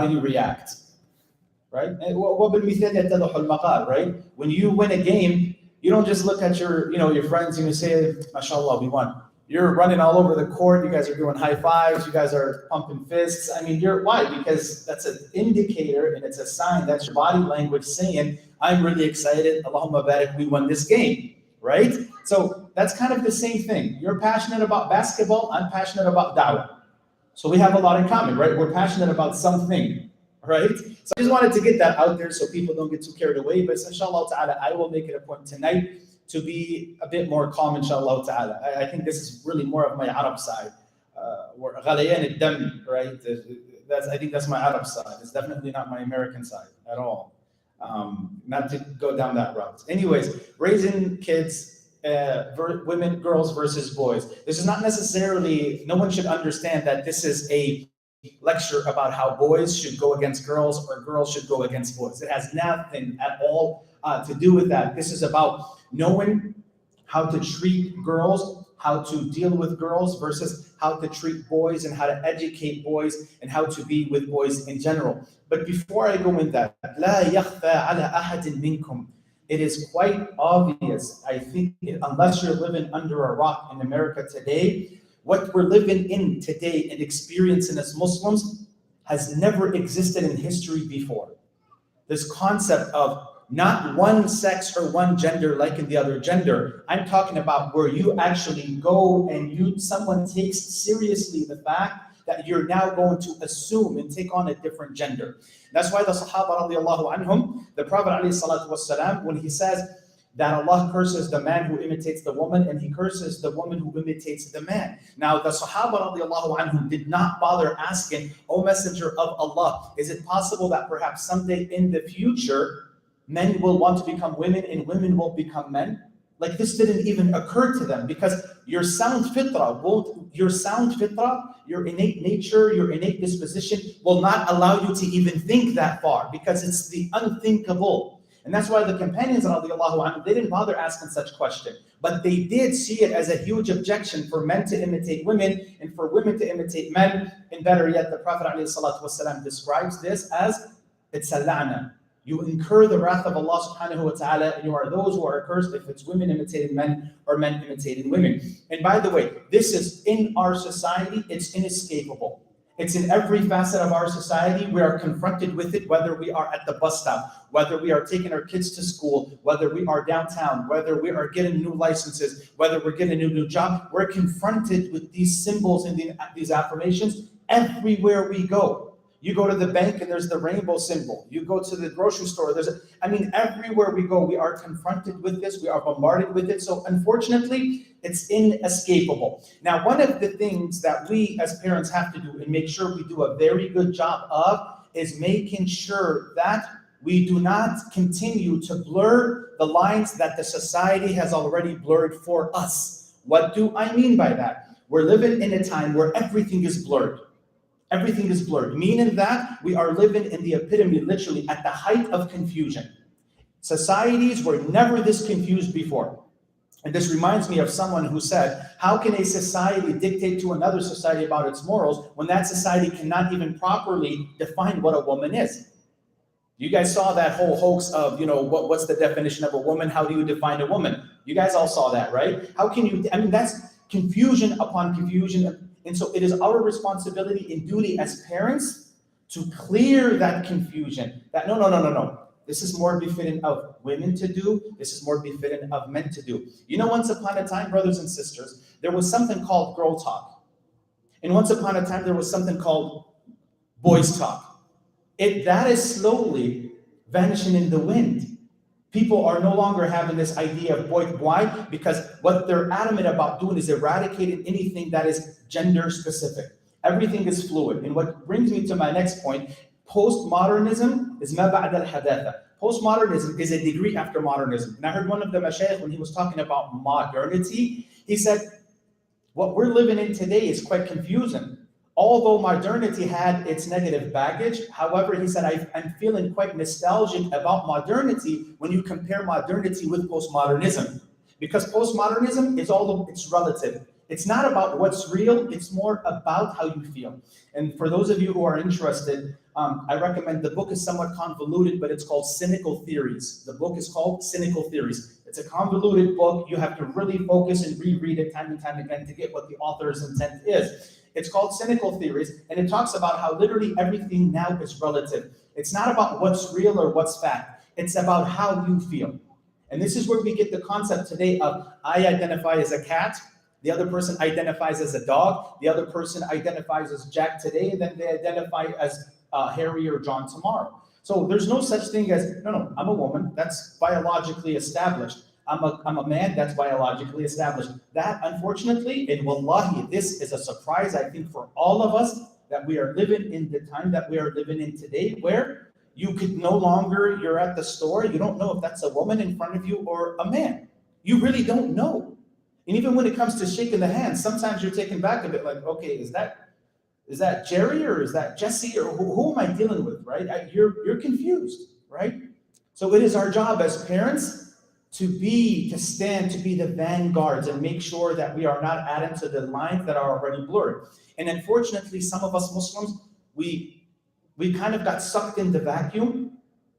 do you react? Right? وبالمثال يتضح المقال, right? When you win a game, you don't just look at your friends and you say, mashallah, we won. You're running all over the court. You guys are doing high fives. You guys are pumping fists. I mean, why? Because that's an indicator and it's a sign. That's your body language saying, I'm really excited. Allahumma barik, we won this game, right? So that's kind of the same thing. You're passionate about basketball. I'm passionate about da'wah. So we have a lot in common, right? We're passionate about something, right? So I just wanted to get that out there so people don't get too carried away. But inshallah ta'ala, I will make it a point tonight to be a bit more calm, inshallah ta'ala. I think this is really more of my Arab side. غليان الدم, right? I think that's my Arab side. It's definitely not my American side at all. Not to go down that route. Anyways, raising kids, women, girls versus boys. This is not necessarily, no one should understand that this is a lecture about how boys should go against girls or girls should go against boys. It has nothing at all to do with that. This is about knowing how to treat girls, how to deal with girls versus how to treat boys and how to educate boys and how to be with boys in general. But before I go in that, لا يخفى على أحد منكم. It is quite obvious, I think, unless you're living under a rock in America today, what we're living in today and experiencing as Muslims has never existed in history before. This concept of not one sex or one gender like in the other gender. I'm talking about where you actually go and someone takes seriously the fact that you're now going to assume and take on a different gender. That's why the Sahaba radiallahu anhum, the Prophet alayhi salatu wasalam, when he says that Allah curses the man who imitates the woman and he curses the woman who imitates the man. Now the Sahaba radiallahu anhum did not bother asking, O Messenger of Allah, is it possible that perhaps someday in the future men will want to become women and women will become men? Like this didn't even occur to them because your sound fitrah, your innate nature, your innate disposition will not allow you to even think that far because it's the unthinkable. And that's why the companions, radiallahu anhum, they didn't bother asking such question. But they did see it as a huge objection for men to imitate women and for women to imitate men. And better yet, the Prophet ﷺ describes this as it's a la'na. You incur the wrath of Allah subhanahu wa ta'ala, and you are those who are accursed if it's women imitating men or men imitating women. And by the way, this is in our society, it's inescapable. It's in every facet of our society. We are confronted with it, whether we are at the bus stop, whether we are taking our kids to school, whether we are downtown, whether we are getting new licenses, whether we're getting a new job. We're confronted with these symbols and these affirmations everywhere we go. You go to the bank and there's the rainbow symbol. You go to the grocery store, everywhere we go, we are confronted with this. We are bombarded with it. So unfortunately, it's inescapable. Now, one of the things that we as parents have to do and make sure we do a very good job of is making sure that we do not continue to blur the lines that the society has already blurred for us. What do I mean by that? We're living in a time where everything is blurred. Everything is blurred, meaning that we are living in the epitome, literally at the height of confusion. Societies were never this confused before. And this reminds me of someone who said, how can a society dictate to another society about its morals when that society cannot even properly define what a woman is? You guys saw that whole hoax of, what's the definition of a woman? How do you define a woman? You guys all saw that, right? How can you, that's confusion upon confusion. And so it is our responsibility and duty as parents to clear that confusion. That no. This is more befitting of women to do. This is more befitting of men to do. Once upon a time, brothers and sisters, there was something called girl talk. And once upon a time, there was something called boys talk. That is slowly vanishing in the wind. People are no longer having this idea of boy. Why? Because what they're adamant about doing is eradicating anything that is gender specific. Everything is fluid. And what brings me to my next point, post-modernism is ma ba'da al-hadatha. Post-modernism is a degree after modernism. And I heard one of the mashayikh when he was talking about modernity, he said, what we're living in today is quite confusing. Although modernity had its negative baggage, however, he said, I'm feeling quite nostalgic about modernity when you compare modernity with postmodernism. Because postmodernism is it's relative. It's not about what's real, it's more about how you feel. And for those of you who are interested, I recommend, the book is somewhat convoluted, but it's called Cynical Theories. The book is called Cynical Theories. It's a convoluted book. You have to really focus and reread it time and time again to get what the author's intent is. It's called Cynical Theories, and it talks about how literally everything now is relative. It's not about what's real or what's fact. It's about how you feel. And this is where we get the concept today of, I identify as a cat, the other person identifies as a dog, the other person identifies as Jack today, and then they identify as Harry or John tomorrow. So there's no such thing as, no, I'm a woman, that's biologically established. I'm a man, that's biologically established. That, unfortunately, and wallahi, this is a surprise, I think, for all of us, that we are living in the time that we are living in today, where you could no longer, you're at the store, you don't know if that's a woman in front of you or a man. You really don't know. And even when it comes to shaking the hand, sometimes you're taken back a bit, like, okay, is that Jerry or is that Jesse, or who am I dealing with, right? You're confused, right? So it is our job as parents to stand, to be the vanguards and make sure that we are not adding to the lines that are already blurred. And unfortunately, some of us Muslims, we kind of got sucked in the vacuum,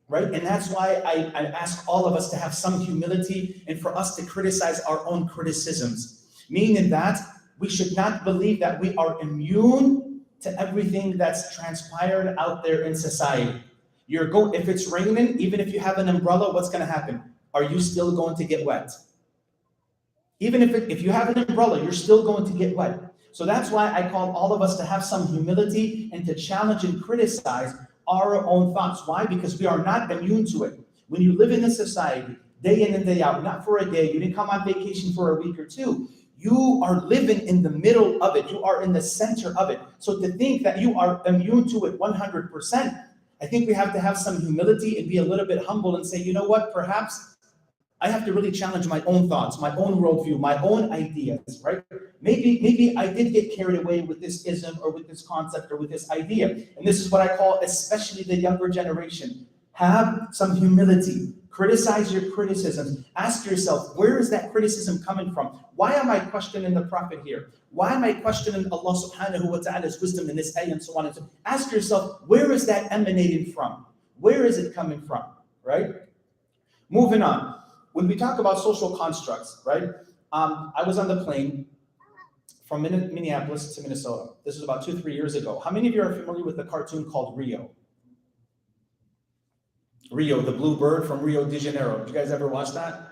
right? And that's why I ask all of us to have some humility and for us to criticize our own criticisms, meaning that we should not believe that we are immune to everything that's transpired out there in society. If it's raining, even if you have an umbrella, what's going to happen? Are you still going to get wet? Even if you have an umbrella, you're still going to get wet. So that's why I call all of us to have some humility and to challenge and criticize our own thoughts. Why? Because we are not immune to it. When you live in a society, day in and day out, not for a day, you didn't come on vacation for a week or two, you are living in the middle of it. You are in the center of it. So to think that you are immune to it 100%, I think we have to have some humility and be a little bit humble and say, you know what, perhaps I have to really challenge my own thoughts, my own worldview, my own ideas, right? Maybe I did get carried away with this ism or with this concept or with this idea. And this is what I call, especially the younger generation. Have some humility. Criticize your criticisms. Ask yourself, where is that criticism coming from? Why am I questioning the Prophet here? Why am I questioning Allah subhanahu wa ta'ala's wisdom in this ayah and so on and so on? Ask yourself, where is that emanating from? Where is it coming from, right? Moving on. When we talk about social constructs, right? I was on the plane from Minneapolis to Minnesota. This was about 2-3 years ago. How many of you are familiar with the cartoon called Rio? Rio, the blue bird from Rio de Janeiro. Did you guys ever watch that?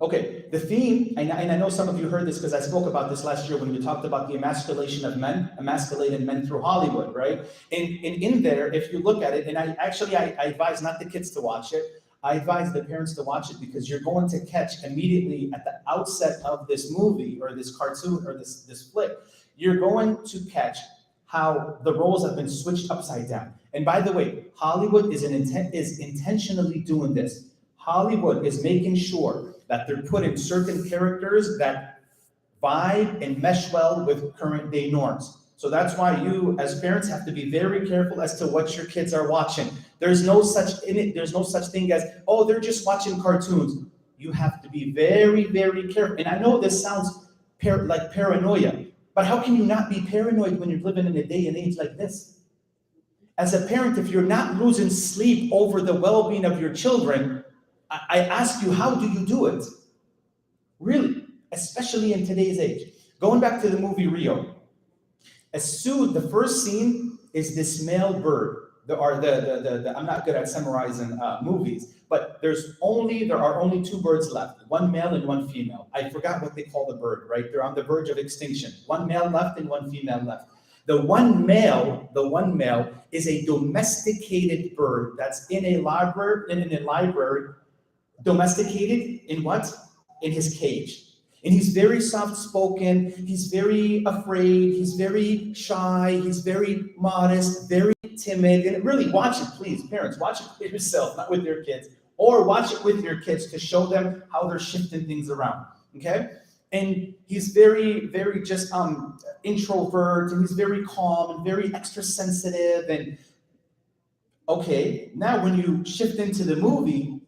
Okay, the theme, and I know some of you heard this because I spoke about this last year when we talked about the emasculation of men, emasculated men through Hollywood, right? And in there, if you look at it, and I advise not the kids to watch it, I advise the parents to watch it because you're going to catch immediately at the outset of this movie or this cartoon or this flick, you're going to catch how the roles have been switched upside down. And by the way, Hollywood is intentionally doing this. Hollywood is making sure that they're putting certain characters that vibe and mesh well with current day norms. So that's why you, as parents, have to be very careful as to what your kids are watching. There's no such thing as, oh, they're just watching cartoons. You have to be very, very careful. And I know this sounds like paranoia, but how can you not be paranoid when you're living in a day and age like this? As a parent, if you're not losing sleep over the well-being of your children, I ask you, how do you do it? Really, especially in today's age. Going back to the movie Rio, the first scene is this male bird. I'm not good at summarizing movies, but there are only 2 birds left, one male and one female. I forgot what they call the bird, right? They're on the verge of extinction. One male left and one female left. The one male is a domesticated bird that's in a library, domesticated in what? In his cage. And he's very soft-spoken, he's very afraid, he's very shy, he's very modest, very timid. And really, watch it, please, parents, watch it with yourself, not with your kids. Or watch it with your kids to show them how they're shifting things around, okay? And he's very, very just introvert, and he's very calm and very extra sensitive. And okay, now when you shift into the movie,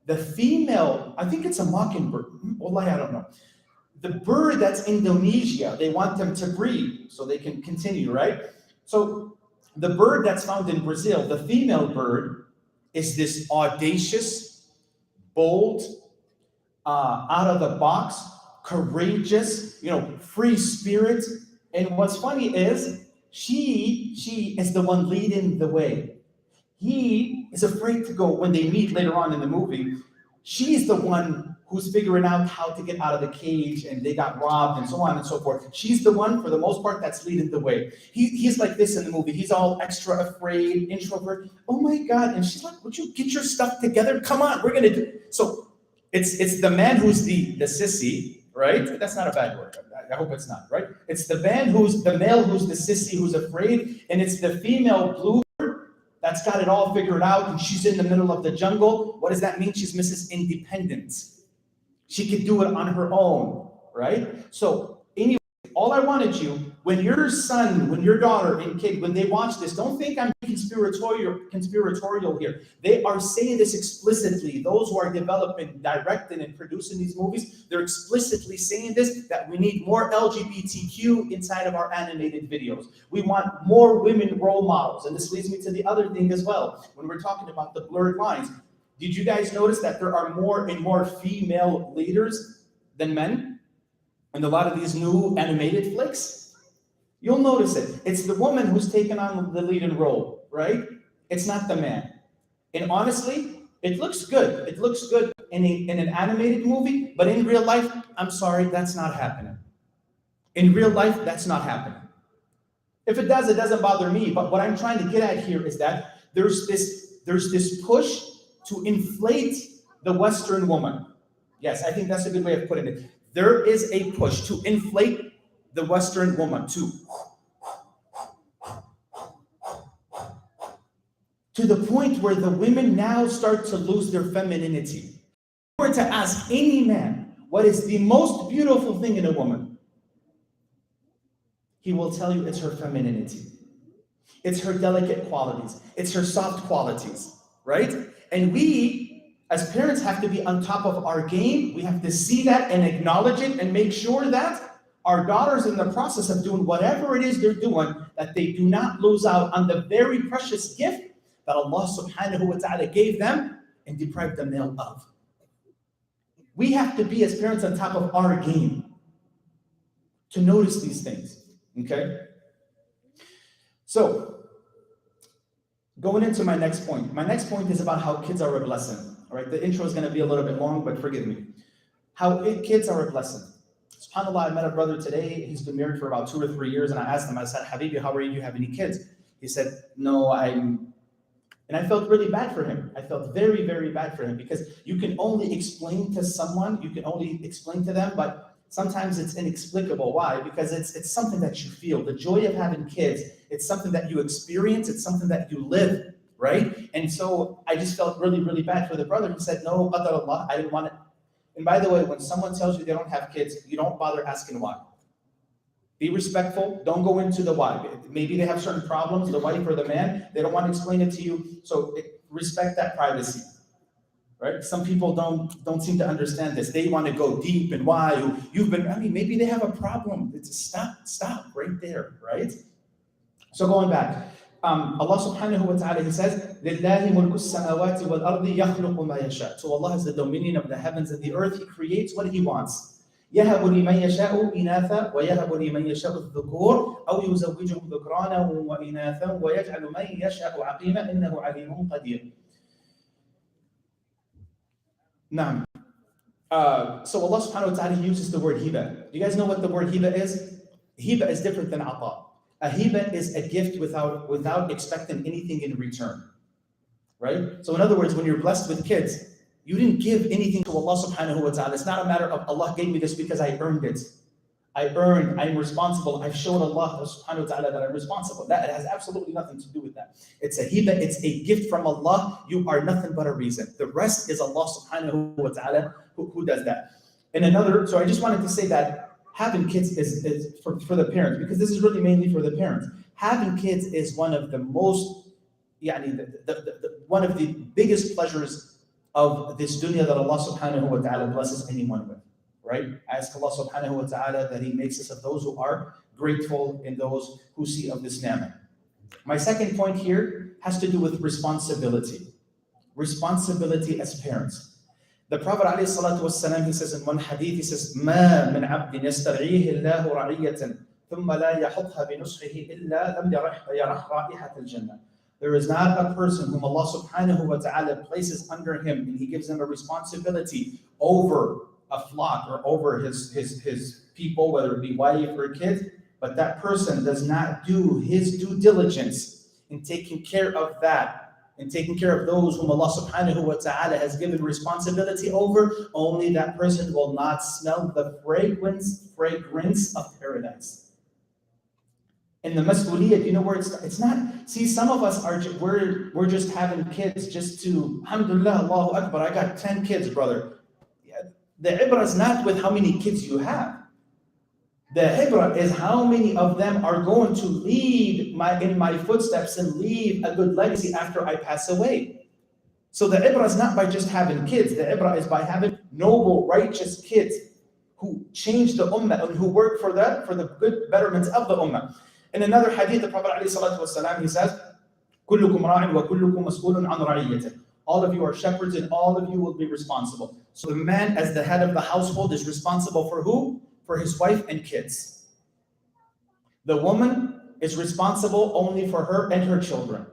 the female, I think it's a mockingbird. Wallahi, I don't know. the bird that's Indonesia, they want them to breed so they can continue, right? So the bird that's found in Brazil, the female bird, is this audacious, bold, out of the box, courageous, free spirit. And what's funny is she is the one leading the way. He is afraid to go when they meet later on in the movie. She's the one who's figuring out how to get out of the cage, and they got robbed and so on and so forth. She's the one, for the most part, that's leading the way. He's like this in the movie. He's all extra afraid, introvert. Oh my God. And she's like, would you get your stuff together? Come on, we're gonna do it. So it's the man who's the sissy, right? That's not a bad word. I hope it's not, right? It's the male who's the sissy, who's afraid, and it's the female bluebird that's got it all figured out, and she's in the middle of the jungle. What does that mean? She's Mrs. Independence. She could do it on her own, right? So anyway, all I wanted you, when your son, when your daughter and kid, when they watch this, don't think I'm conspiratorial here. They are saying this explicitly. Those who are developing, directing, and producing these movies, they're explicitly saying this, that we need more LGBTQ inside of our animated videos. We want more women role models. And this leads me to the other thing as well. When we're talking about the blurred lines, did you guys notice that there are more and more female leaders than men in a lot of these new animated flicks? You'll notice it. It's the woman who's taken on the leading role, right? It's not the man. And honestly, it looks good. It looks good in an animated movie, but in real life, I'm sorry, that's not happening. In real life, that's not happening. If it does, it doesn't bother me. But what I'm trying to get at here is that there's this push to inflate the Western woman. Yes, I think that's a good way of putting it. There is a push to inflate the Western woman to the point where the women now start to lose their femininity. If you were to ask any man what is the most beautiful thing in a woman, he will tell you it's her femininity. It's her delicate qualities. It's her soft qualities, right? And we, as parents, have to be on top of our game. We have to see that and acknowledge it and make sure that our daughters, in the process of doing whatever it is they're doing, that they do not lose out on the very precious gift that Allah subhanahu wa ta'ala gave them and deprived the male of. We have to be, as parents, on top of our game to notice these things, okay? So, going into my next point. My next point is about how kids are a blessing. All right, the intro is going to be a little bit long, but forgive me. How kids are a blessing. SubhanAllah, I met a brother today. He's been married for about 2 or 3 years, and I asked him, I said, Habibi, how are you? Do you have any kids? He said, no, and I felt really bad for him. I felt very, very bad for him, because you can only explain to someone, you can only explain to them, but sometimes it's inexplicable. Why? Because it's something that you feel. The joy of having kids, it's something that you experience, it's something that you live, right? And so I just felt really, really bad for the brother. He said, no, qadar Allah, I didn't want it. And by the way, when someone tells you they don't have kids, you don't bother asking why. Be respectful. Don't go into the why. Maybe they have certain problems, the wife or the man. They don't want to explain it to you. So respect that privacy. Right? Some people don't seem to understand this. They want to go deep and why. Maybe they have a problem. It's stop right there, right? So going back, Allah subhanahu wa ta'ala, He says, لِلَّهِ مُلْكُ السَّمَاوَاتِ وَالْأَرْضِ يَخْلُقُ مَا يَشَاءُ. So Allah has the dominion of the heavens and the earth. He creates what He wants. يَهَبُ لِمَنْ يَشَاءُ إِنَاثًا وَيَهَبُ لِمَنْ يَشَاءُ الذُّكُورَ أَوْ يُزَوِّجُهُمْ ذُكْرَانًا وَإِنَاثًا وَيَجْعَلُ مَنْ يَشَاءُ عَقِيمًا إِنَّهُ عَلِيمٌ قَدِيرٌ. Now, so Allah subhanahu wa ta'ala uses the word hiba. Do you guys know what the word hiba is? Hiba is different than ata. A hiba is a gift without expecting anything in return, right? So in other words, when you're blessed with kids, you didn't give anything to Allah subhanahu wa ta'ala. It's not a matter of Allah gave me this because I earned it. I'm responsible. I've shown Allah subhanahu wa ta'ala that I'm responsible. That has absolutely nothing to do with that. It's a hiba, it's a gift from Allah. You are nothing but a reason. The rest is Allah subhanahu wa ta'ala who does that. So I just wanted to say that having kids is for the parents, because this is really mainly for the parents. Having kids is one of the most, one of the biggest pleasures of this dunya that Allah subhanahu wa ta'ala blesses anyone with. right? Ask Allah subhanahu wa ta'ala that He makes us of those who are grateful and those who see of this ni'mah. My second point here has to do with responsibility. Responsibility as parents. The Prophet ﷺ, he says in one hadith, he says, مَا مِنْ عَبْدٍ يَسْتَرْعِيهِ اللَّهُ رَعِيَّةً ثُمَّ لَا يَحُطْهَا بِنُصْحِهِ إِلَّا لَمْ يَرَحْ رَائِحَةَ الْجَنَّةِ. There is not a person whom Allah subhanahu wa ta'ala places under him and He gives him a responsibility over a flock or over his people, whether it be wife or kids, but that person does not do his due diligence in taking care of that and taking care of those whom Allah subhanahu wa ta'ala has given responsibility over, only that person will not smell the fragrance of paradise. In the mas'uliyah, you know where it's not, see, some of us are, we're just having kids just to, alhamdulillah, Allahu Akbar, I got 10 kids, brother. The ibrah is not with how many kids you have. The ibrah is how many of them are going to lead in my footsteps and leave a good legacy after I pass away. So the ibrah is not by just having kids. The ibrah is by having noble, righteous kids who change the ummah and who work for the good betterment of the ummah. In another hadith, the Prophet ﷺ, he says, كُلُّكُمْ رَاعٍ وَكُلُّكُمْ مَسْئُولٌ عَنْ رَعِيَّتِهِ. All of you are shepherds and all of you will be responsible. So the man, as the head of the household, is responsible for who? For his wife and kids. The woman is responsible only for her and her children.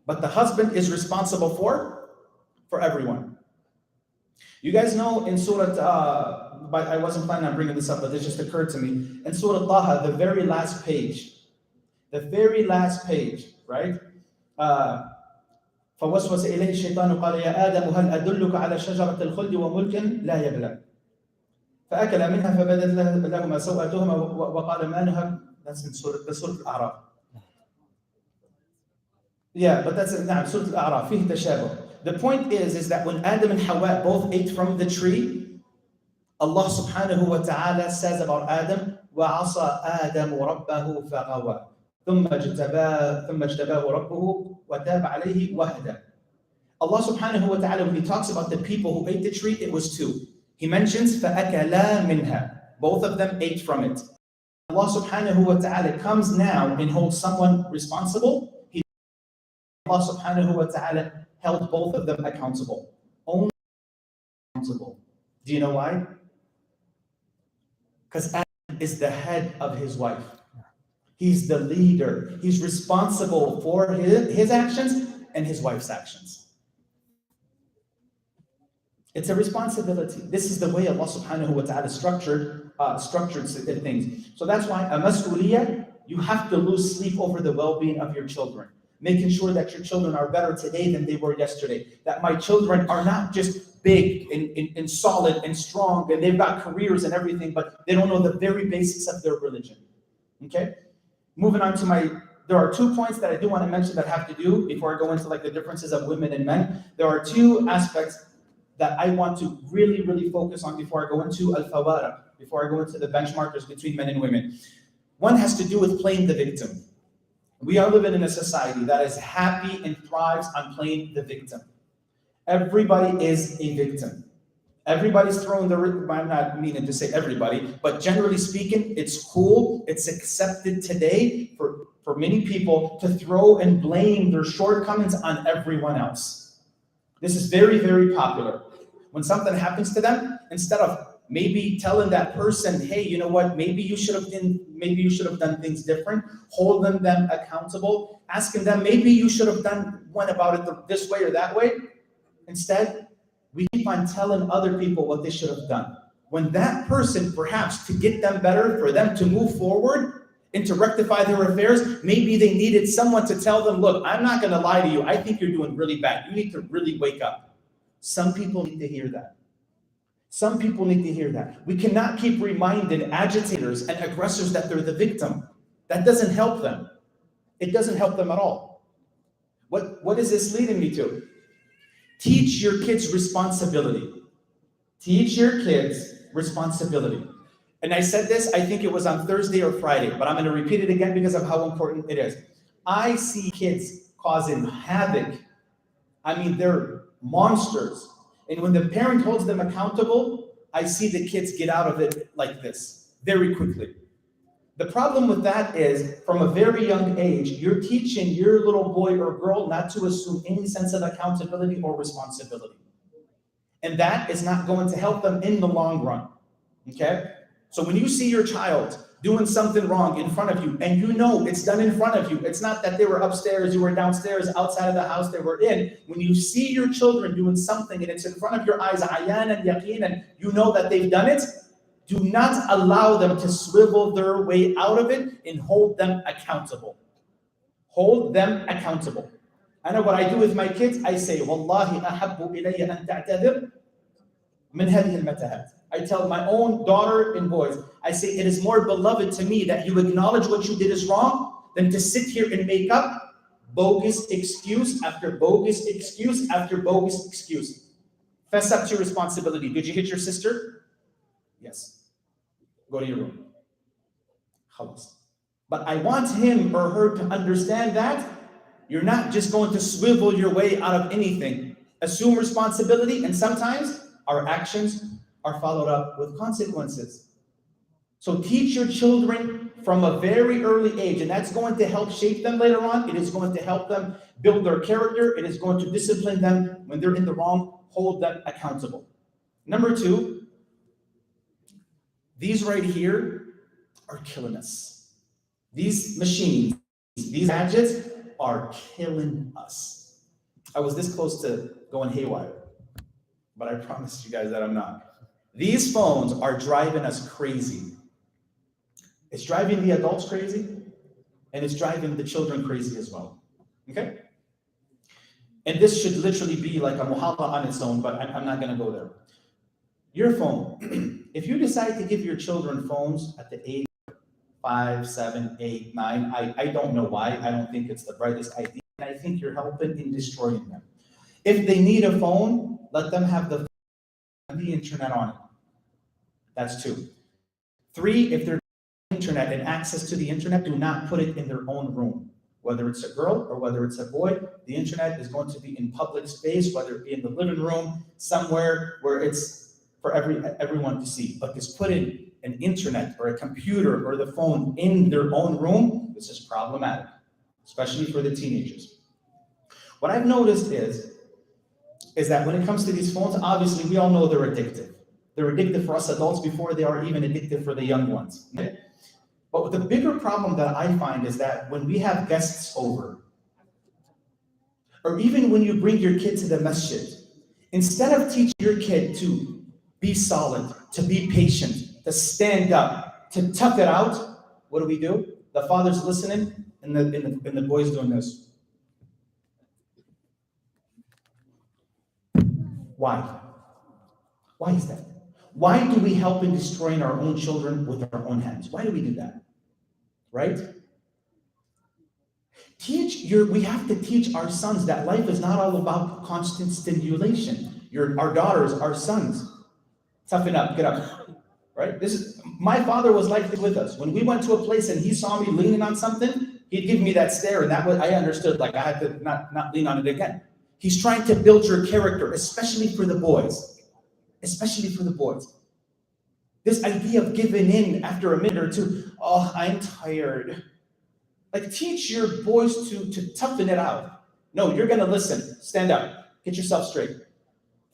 But the husband is responsible for everyone. You guys know in Surah, but I wasn't planning on bringing this up, but it just occurred to me. In Surah Taha, the very last page, right? فوسوس إليه الشيطان قال يا آدم هل أدلك على شجرة الخلد وملك لا يبلى فأكل منها فبدت لهما سوءتهما وقال ما نهك. That's in Surah Al-A'raf. Yeah, but that's in Surah Al-A'raf. فيه تشابه. The point is that when Adam and Hawa both ate from the tree, Allah subhanahu wa ta'ala says about Adam, وَعَصَى آدَمُ رَبَّهُ فَغَوَى ثم اجتباه ربه وتاب عليه وهدى. Allah subhanahu wa ta'ala, when He talks about the people who ate the tree, it was two. He mentions فَأَكَلَا مِنْهَا. Both of them ate from it. Allah subhanahu wa ta'ala comes now and holds someone responsible. Allah subhanahu wa ta'ala held both of them accountable. Only accountable. Do you know why? Because Adam is the head of his wife. He's the leader. He's responsible for his actions and his wife's actions. It's a responsibility. This is the way Allah subhanahu wa ta'ala structured things. So that's why a mas'uliyah, you have to lose sleep over the well-being of your children. Making sure that your children are better today than they were yesterday. That my children are not just big and solid and strong and they've got careers and everything, but they don't know the very basics of their religion. Okay? Moving on to there are 2 points that I do want to mention that have to do, before I go into like the differences of women and men. There are 2 aspects that I want to really, really focus on before I go into al-fawara, before I go into the benchmarkers between men and women. One has to do with playing the victim. We are living in a society that is happy and thrives on playing the victim. Everybody is a victim. Everybody's throwing I'm not meaning to say everybody, but generally speaking, it's cool, it's accepted today for many people to throw and blame their shortcomings on everyone else. This is very, very popular. When something happens to them, instead of maybe telling that person, hey, you know what, maybe you should have done things different, holding them accountable, asking them, maybe you should have went about it this way or that way. Instead, we keep on telling other people what they should have done. When that person, perhaps to get them better, for them to move forward and to rectify their affairs, maybe they needed someone to tell them, look, I'm not going to lie to you. I think you're doing really bad. You need to really wake up. Some people need to hear that. Some people need to hear that. We cannot keep reminding agitators and aggressors that they're the victim. That doesn't help them. It doesn't help them at all. What is this leading me to? Teach your kids responsibility. Teach your kids responsibility. And I said this, I think it was on Thursday or Friday, but I'm going to repeat it again because of how important it is. I see kids causing havoc. I mean, they're monsters. And when the parent holds them accountable, I see the kids get out of it like this, very quickly. The problem with that is, from a very young age, you're teaching your little boy or girl not to assume any sense of accountability or responsibility. And that is not going to help them in the long run, okay? So when you see your child doing something wrong in front of you, and you know it's done in front of you, it's not that they were upstairs, you were downstairs, outside of the house they were in. When you see your children doing something and it's in front of your eyes, ayan and yaqeen, and you know that they've done it, do not allow them to swivel their way out of it, and hold them accountable. Hold them accountable. I know what I do with my kids. I say, Wallahi ahabbu ilayya an ta'tadir min hadhihi al-matahat. I tell my own daughter and boys, I say, it is more beloved to me that you acknowledge what you did is wrong than to sit here and make up bogus excuse after bogus excuse after bogus excuse. Fess up to your responsibility. Did you hit your sister? Yes. Go to your room. Khalas. But I want him or her to understand that you're not just going to swivel your way out of anything. Assume responsibility, and sometimes our actions are followed up with consequences. So teach your children from a very early age, and that's going to help shape them later on. It is going to help them build their character. It is going to discipline them when they're in the wrong, hold them accountable. Number two, these right here are killing us. These machines, these gadgets are killing us. I was this close to going haywire, but I promise you guys that I'm not. These phones are driving us crazy. It's driving the adults crazy, and it's driving the children crazy as well. Okay? And this should literally be like a muhadara on its own, but I'm not going to go there. Your phone. If you decide to give your children phones at the age of 5, 7, 8, 9, I don't know why. I don't think it's the brightest idea. And I think you're helping in destroying them. If they need a phone, let them have the internet on it. That's 2. 3, if they're internet and access to the internet, do not put it in their own room. Whether it's a girl or whether it's a boy, the internet is going to be in public space, whether it be in the living room, somewhere where it's for everyone to see. But just put in an internet or a computer or the phone in their own room, this is problematic, especially for the teenagers. What I've noticed is that when it comes to these phones, obviously we all know they're addictive. They're addictive for us adults before they are even addictive for the young ones. Okay? But the bigger problem that I find is that when we have guests over, or even when you bring your kid to the masjid, instead of teaching your kid to be solid, to be patient, to stand up, to tough it out, what do? The father's listening, and the boy's doing this. Why? Why is that? Why do we help in destroying our own children with our own hands? Why do we do that? Right? We have to teach our sons that life is not all about constant stimulation. Our daughters, our sons, toughen up, get up. Right? My father was like this with us. When we went to a place and he saw me leaning on something, he'd give me that stare, and I understood, like I had to not lean on it again. He's trying to build your character, especially for the boys. Especially for the boys. This idea of giving in after a minute or two, oh, I'm tired. Like, teach your boys to toughen it out. No, you're gonna listen. Stand up. Get yourself straight.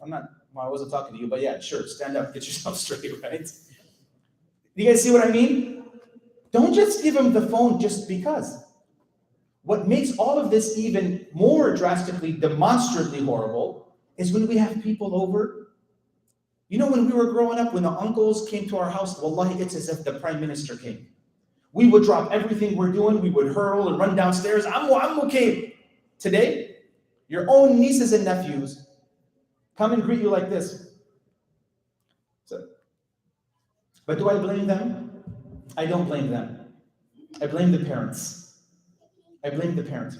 I wasn't talking to you, but yeah, sure, stand up, get yourself straight, right? You guys see what I mean? Don't just give them the phone just because. What makes all of this even more drastically, demonstrably horrible is when we have people over. You know, when we were growing up, when the uncles came to our house, wallahi, it's as if the prime minister came. We would drop everything we're doing, we would hurl and run downstairs. I'm okay. Today, your own nieces and nephews come and greet you like this. But do I blame them? I don't blame them. I blame the parents. I blame the parents.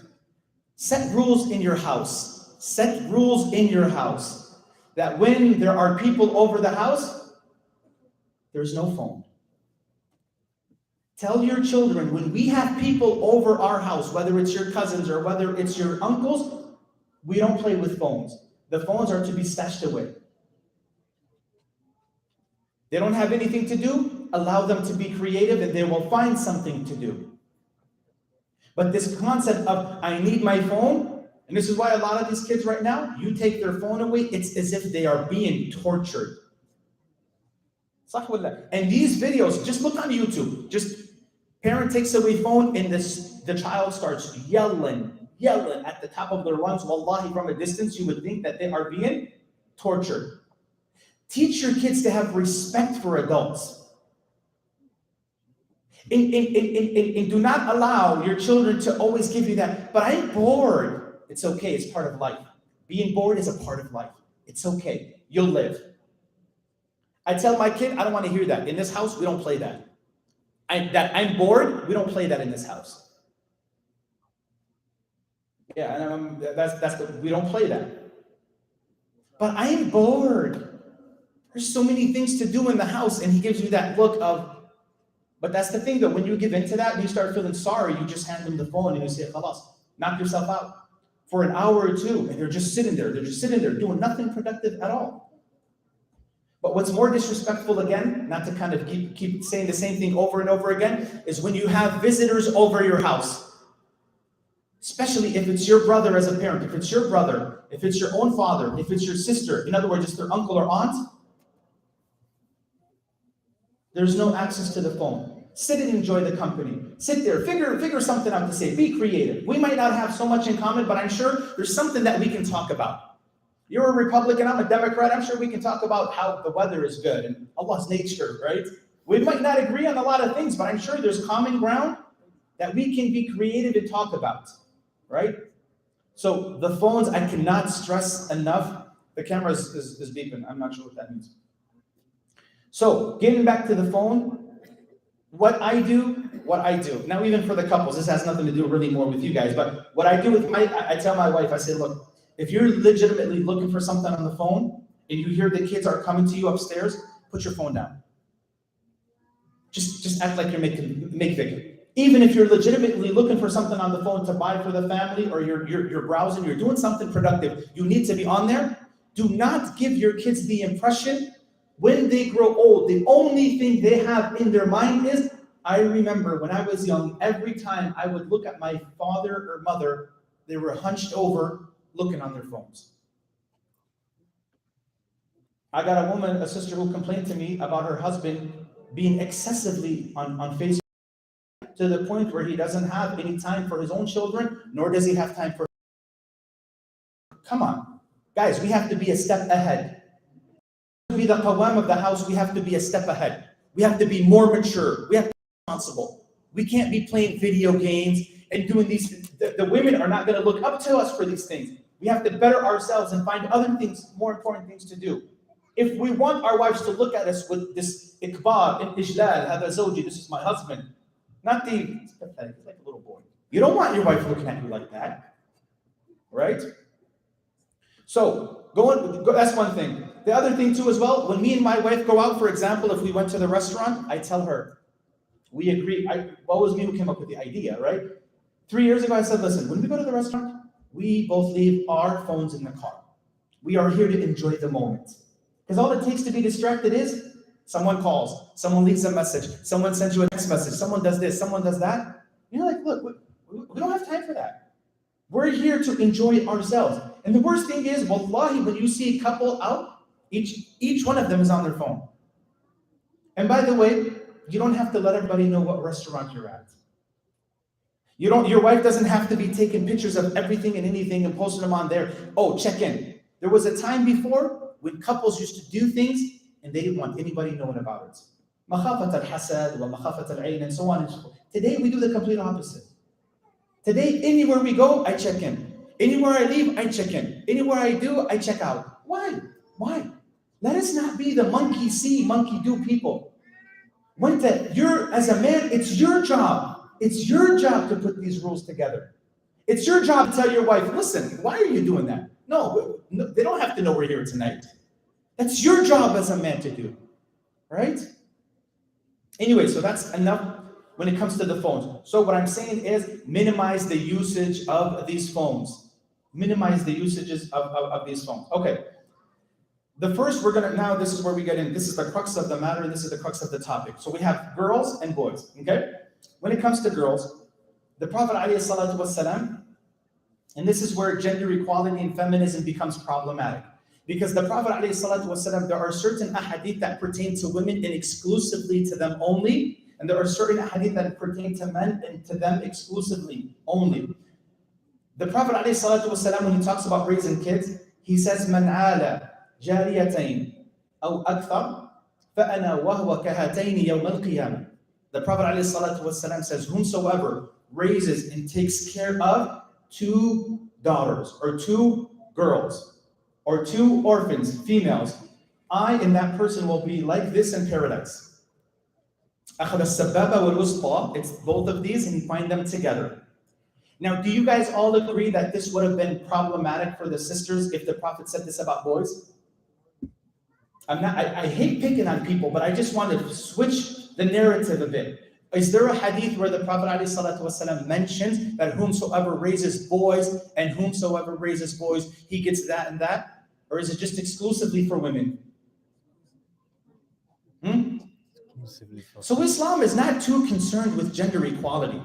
Set rules in your house. Set rules in your house. That when there are people over the house, there's no phone. Tell your children, when we have people over our house, whether it's your cousins or whether it's your uncles, we don't play with phones. The phones are to be stashed away. They don't have anything to do, allow them to be creative and they will find something to do. But this concept of, I need my phone, and this is why a lot of these kids right now, you take their phone away, it's as if they are being tortured. And these videos, just look on YouTube, just parent takes away phone and the child starts yelling at the top of their lungs. Wallahi, from a distance, you would think that they are being tortured. Teach your kids to have respect for adults. And do not allow your children to always give you that, but I'm bored. It's okay, it's part of life. Being bored is a part of life. It's okay, you'll live. I tell my kid, I don't want to hear that. In this house, we don't play that. I'm bored, we don't play that in this house. Yeah, and we don't play that. But I am bored. There's so many things to do in the house, and he gives you that look of, but that's the thing though, when you give into that and you start feeling sorry, you just hand them the phone and you say, khalas, knock yourself out for an hour or two, and they're just sitting there doing nothing productive at all. But what's more disrespectful, again, not to kind of keep saying the same thing over and over again, is when you have visitors over your house. Especially if it's your brother as a parent, if it's your brother, if it's your own father, if it's your sister, in other words, it's their uncle or aunt, there's no access to the phone. Sit and enjoy the company. Sit there, figure something out to say, be creative. We might not have so much in common, but I'm sure there's something that we can talk about. You're a Republican, I'm a Democrat, I'm sure we can talk about how the weather is good and Allah's nature, right? We might not agree on a lot of things, but I'm sure there's common ground that we can be creative and talk about, right? So the phones, I cannot stress enough. The camera is beeping, I'm not sure what that means. So getting back to the phone, what I do. Now, even for the couples, this has nothing to do really more with you guys, but what I do with I tell my wife, I say, look, if you're legitimately looking for something on the phone and you hear the kids are coming to you upstairs, put your phone down. Just act like you're make victim. Even if you're legitimately looking for something on the phone to buy for the family, or you're browsing, you're doing something productive, you need to be on there. Do not give your kids the impression when they grow old, the only thing they have in their mind is, I remember when I was young, every time I would look at my father or mother, they were hunched over looking on their phones. I got a sister who complained to me about her husband being excessively on Facebook, to the point where he doesn't have any time for his own children, nor does he have time for. Come on, guys, we have to be a step ahead. To be the qawam of the house, we have to be a step ahead. We have to be more mature. We have to be responsible. We can't be playing video games and doing these. The women are not going to look up to us for these things. We have to better ourselves and find other things, more important things to do. If we want our wives to look at us with this ikbar and ijlal, hada zawji, this is my husband, not the, it's pathetic, it's like a little boy. You don't want your wife looking at you like that, right? So that's one thing. The other thing too as well, when me and my wife go out, for example, if we went to the restaurant, I tell her, we agree, what was me who came up with the idea, right? 3 years ago, I said, listen, when we go to the restaurant, we both leave our phones in the car. We are here to enjoy the moment. Because all it takes to be distracted is someone calls, someone leaves a message, someone sends you a text message, someone does this, someone does that. You're like, look, we don't have time for that. We're here to enjoy ourselves. And the worst thing is, wallahi, when you see a couple out, each one of them is on their phone. And by the way, you don't have to let everybody know what restaurant you're at. Your wife doesn't have to be taking pictures of everything and anything and posting them on there. Oh, check in. There was a time before when couples used to do things and they didn't want anybody knowing about it. Makhafat al-hasad wa makhafat al-ayn and so on and so forth. Today we do the complete opposite. Today, anywhere we go, I check in. Anywhere I leave, I check in. Anywhere I do, I check out. Why? Let us not be the monkey see, monkey do people. As a man, it's your job. It's your job to put these rules together. It's your job to tell your wife, listen, why are you doing that? No, they don't have to know we're here tonight. That's your job as a man to do, right? Anyway, so that's enough when it comes to the phones. So what I'm saying is minimize the usage of these phones. Minimize the usages of these phones. Okay. The first, now this is where we get in. This is the crux of the matter, and this is the crux of the topic. So we have girls and boys, okay? When it comes to girls, the Prophet ﷺ, and this is where gender equality and feminism becomes problematic. Because the Prophet ﷺ, there are certain ahadith that pertain to women and exclusively to them only, and there are certain ahadith that pertain to men and to them exclusively only. The Prophet ﷺ, when he talks about raising kids, he says, "Man ala جاريتين أو أكثر فأنا وهو كهاتين يوم القيامة." The Prophet ﷺ says, whomsoever raises and takes care of 2 daughters or 2 girls or 2 orphans, females, I and that person will be like this in paradise. أخذ السبابة والوسطى, it's both of these, and you find them together. Now, do you guys all agree that this would have been problematic for the sisters if the Prophet said this about boys? I hate picking on people, but I just want to switch the narrative a bit. Is there a hadith where the Prophet ﷺ mentions that whomsoever raises boys and whomsoever raises boys, he gets that and that? Or is it just exclusively for women? So Islam is not too concerned with gender equality.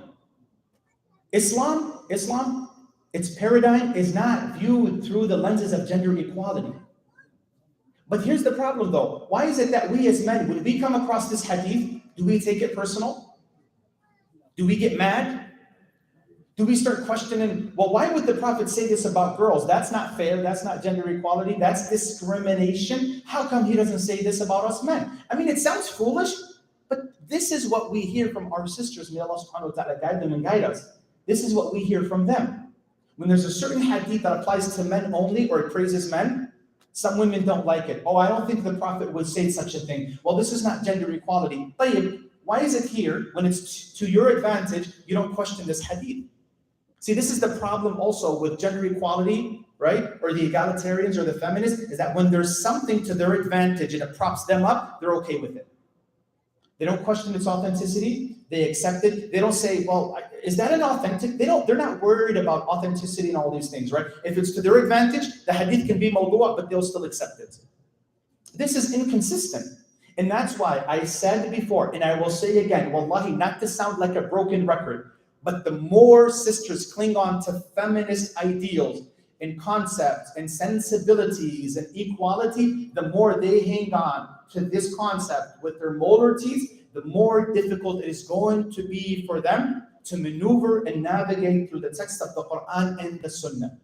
Islam, its paradigm is not viewed through the lenses of gender equality. But here's the problem though. Why is it that we as men, when we come across this hadith, do we take it personal? Do we get mad? Do we start questioning, well, why would the Prophet say this about girls? That's not fair. That's not gender equality. That's discrimination. How come he doesn't say this about us men? I mean, it sounds foolish, but this is what we hear from our sisters. May Allah subhanahu wa ta'ala guide them and guide us. This is what we hear from them. When there's a certain hadith that applies to men only or it praises men, some women don't like it. Oh, I don't think the Prophet would say such a thing. Well, this is not gender equality. Why is it here when it's to your advantage, you don't question this hadith? See, this is the problem also with gender equality, right? Or the egalitarians or the feminists, is that when there's something to their advantage and it props them up, they're okay with it. They don't question its authenticity. They accept it. They don't say, well, is that an authentic? They're not worried about authenticity and all these things, right? If it's to their advantage, the hadith can be mawdu'a, but they'll still accept it. This is inconsistent. And that's why I said before, and I will say again, wallahi, not to sound like a broken record, but the more sisters cling on to feminist ideals and concepts and sensibilities and equality, the more they hang on to this concept with their molar teeth, the more difficult it is going to be for them to maneuver and navigate through the text of the Quran and the Sunnah.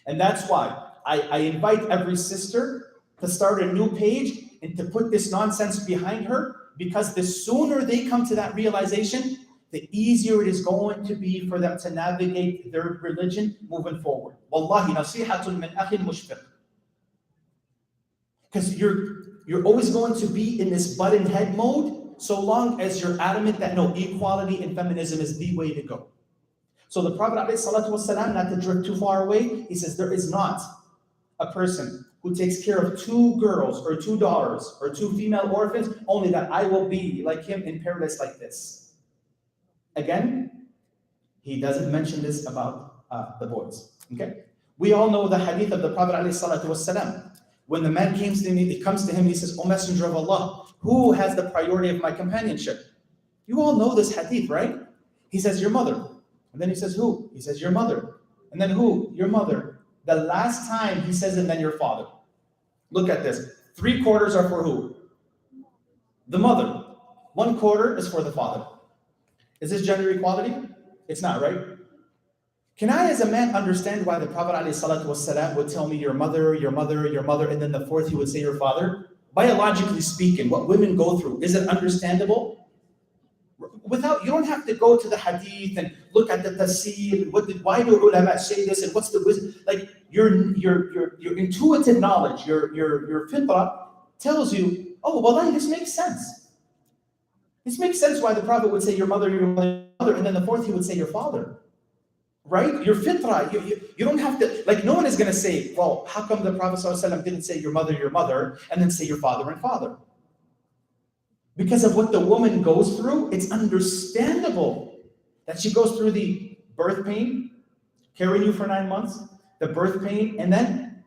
And that's why I invite every sister to start a new page and to put this nonsense behind her, because the sooner they come to that realization, the easier it is going to be for them to navigate their religion moving forward. Wallahi, nasihatun min akhin mushfiq. Because you're always going to be in this button head mode so long as you're adamant that no, equality and feminism is the way to go. So the Prophet ﷺ, not to drift too far away, he says there is not a person who takes care of 2 girls or 2 daughters or 2 female orphans, only that I will be like him in paradise like this. Again, he doesn't mention this about the boys. Okay, we all know the hadith of the Prophet ﷺ. When the man comes to him, he says, "O Messenger of Allah, who has the priority of my companionship?" You all know this hadith, right? He says, "Your mother." And then he says, "Who?" He says, "Your mother." And then who? "Your mother." The last time he says, "and then your father." Look at this. 3/4 are for who? The mother. 1/4 is for the father. Is this gender equality? It's not, right? Can I, as a man, understand why the Prophet ﷺ would tell me your mother, your mother, your mother, and then the 4th he would say your father? Biologically speaking, what women go through, is it understandable? You don't have to go to the hadith and look at the tafsir. Why do ulama say this and what's the wisdom? Like your intuitive knowledge, your fitrah tells you, oh, well, this makes sense. This makes sense why the Prophet would say your mother, and then the 4th he would say your father. Right? Your fitrah, you don't have to, like, no one is going to say, well, how come the Prophet ﷺ didn't say your mother, and then say your father and father? Because of what the woman goes through, it's understandable that she goes through the birth pain, carrying you for 9 months, the birth pain, and then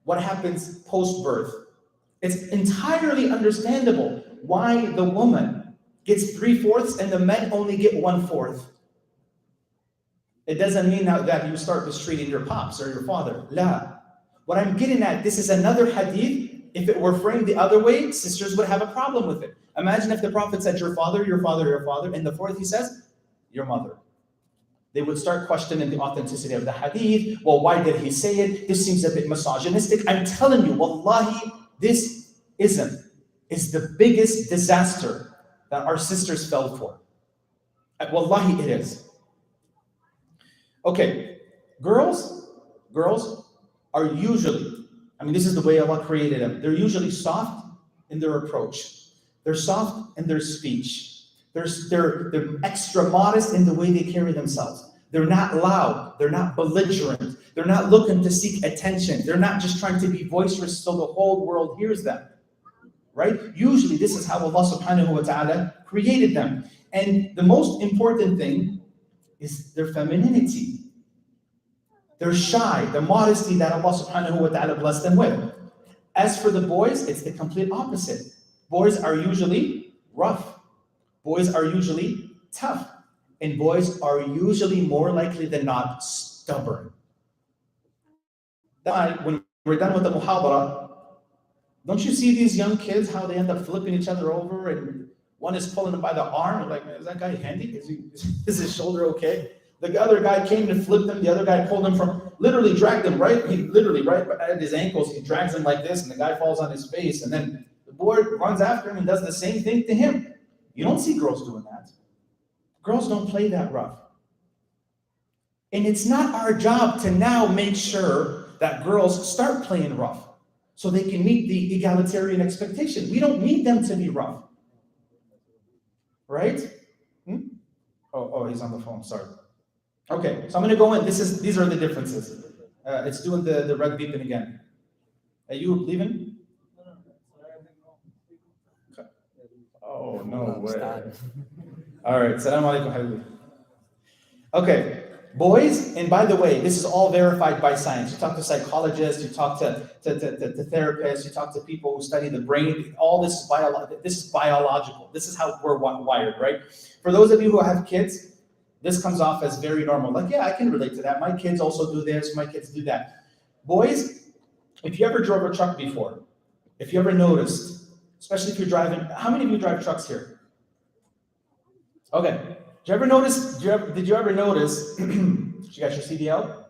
what happens post-birth. It's entirely understandable why the woman gets 3/4 and the men only get 1/4. It doesn't mean now that you start mistreating your pops or your father. La. What I'm getting at, this is another hadith. If it were framed the other way, sisters would have a problem with it. Imagine if the Prophet said, your father, your father, your father, and the fourth he says, your mother. They would start questioning the authenticity of the hadith. Well, why did he say it? This seems a bit misogynistic. I'm telling you, wallahi, this is the biggest disaster that our sisters fell for. Wallahi, it is. Okay, girls are usually, this is the way Allah created them. They're usually soft in their approach. They're soft in their speech. They're extra modest in the way they carry themselves. They're not loud. They're not belligerent. They're not looking to seek attention. They're not just trying to be boisterous so the whole world hears them. Right? Usually this is how Allah subhanahu wa ta'ala created them. And the most important thing is their femininity. They're shy, the modesty that Allah subhanahu wa ta'ala blessed them with. As for the boys, it's the complete opposite. Boys are usually rough. Boys are usually tough. And boys are usually more likely than not stubborn. When we're done with the muhabara, don't you see these young kids, how they end up flipping each other over and one is pulling them by the arm? Like, is that guy handy? Is his shoulder okay? The other guy came to flip him. The other guy pulled him from, literally dragged him right at his ankles. He drags him like this, and the guy falls on his face. And then the boy runs after him and does the same thing to him. You don't see girls doing that. Girls don't play that rough. And it's not our job to now make sure that girls start playing rough so they can meet the egalitarian expectation. We don't need them to be rough. Right? Oh, he's on the phone. Sorry. Okay, so I'm going to go in. These are the differences. It's doing the red beeping again. Are you leaving? Okay. Oh, no way. All right, salam alaikum, habibi. Okay, boys, and by the way, this is all verified by science. You talk to psychologists, you talk to therapists, you talk to people who study the brain. All this is biological. This is how we're wired, right? For those of you who have kids, this comes off as very normal. Like, yeah, I can relate to that. My kids also do this, my kids do that. Boys, if you ever drove a truck before, if you ever noticed, especially if you're driving, how many of you drive trucks here? Okay. Did you ever notice, you got your CDL?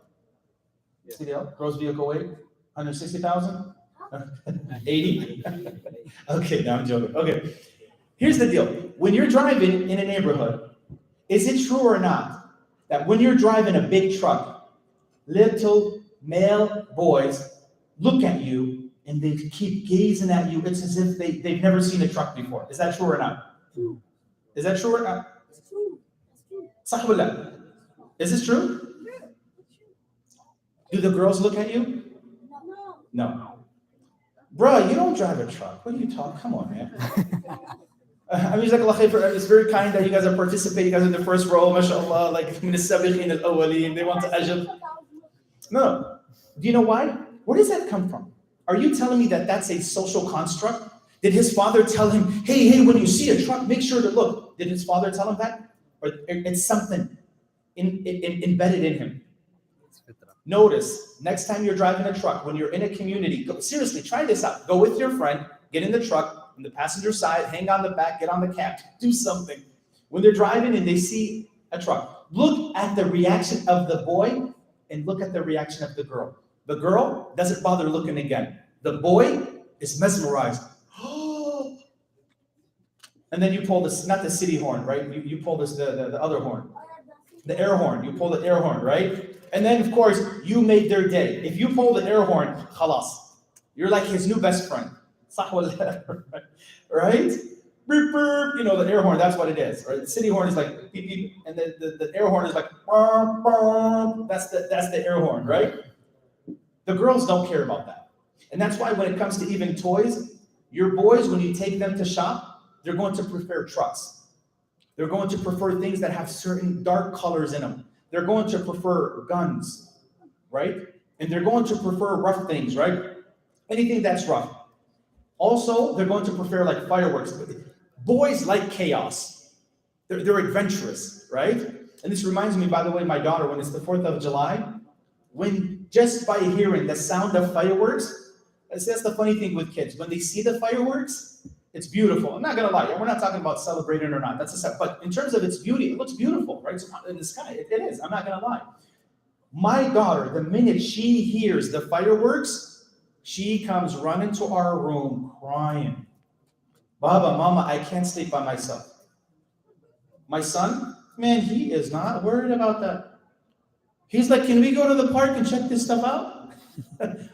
Yeah. CDL, gross vehicle weight, 160,000? 80? Okay, now I'm joking. Okay. Here's the deal. When you're driving in a neighborhood, is it true or not that when you're driving a big truck, little male boys look at you and they keep gazing at you? It's as if they've never seen a truck before. Is that true or not? True. Is that true or not? It's true. Sah wallah. Is this true? Yeah. Do the girls look at you? No. Bro, you don't drive a truck. What are you talking? Come on, man. It's very kind that you guys are participating. You guys are in the first row, mashallah, like min as-sabiqin al-awwalin. They want to ajab. No. Do you know why? Where does that come from? Are you telling me that that's a social construct? Did his father tell him, hey, when you see a truck, make sure to look? Did his father tell him that? Or it's something embedded in him? Notice, next time you're driving a truck, when you're in a community, seriously, try this out. Go with your friend, get in the truck, on the passenger side, hang on the back, get on the cab, do something. When they're driving and they see a truck, look at the reaction of the boy and look at the reaction of the girl. The girl doesn't bother looking again. The boy is mesmerized. And then you pull this, not the city horn, right? You pull this, the other horn, the air horn. You pull the air horn, right? And then, of course, you made their day. If you pull the air horn, khalas, you're like his new best friend. Right? Burp, burp. The air horn, that's what it is. Or the city horn is like beep, beep, and the air horn is like burp, burp. That's the air horn, right? The girls don't care about that. And that's why when it comes to even toys, your boys, when you take them to shop, they're going to prefer trucks. They're going to prefer things that have certain dark colors in them. They're going to prefer guns, right? And they're going to prefer rough things, right? anything that's rough. Also, they're going to prefer like fireworks. Boys like chaos. They're adventurous, right? And this reminds me, by the way, my daughter, when it's the 4th of July, when just by hearing the sound of fireworks, that's the funny thing with kids. When they see the fireworks, it's beautiful. I'm not gonna lie, we're not talking about celebrating or not. That's a set. But in terms of its beauty, it looks beautiful, right? It's in the sky. It is. I'm not gonna lie. My daughter, the minute she hears the fireworks, she comes running to our room crying. Baba, Mama, I can't sleep by myself. My son, man, he is not worried about that. He's like, can we go to the park and check this stuff out?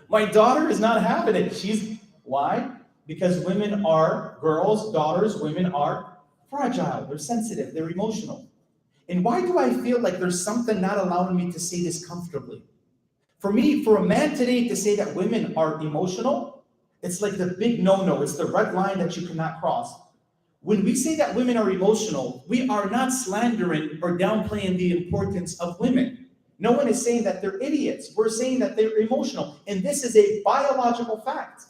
My daughter is not having it. Why? Because women are, girls, daughters, women are fragile, they're sensitive, they're emotional. And why do I feel like there's something not allowing me to say this comfortably? For me, for a man today to say that women are emotional, it's like the big no-no. It's the red line that you cannot cross. When we say that women are emotional, we are not slandering or downplaying the importance of women. No one is saying that they're idiots. We're saying that they're emotional. And this is a biological fact.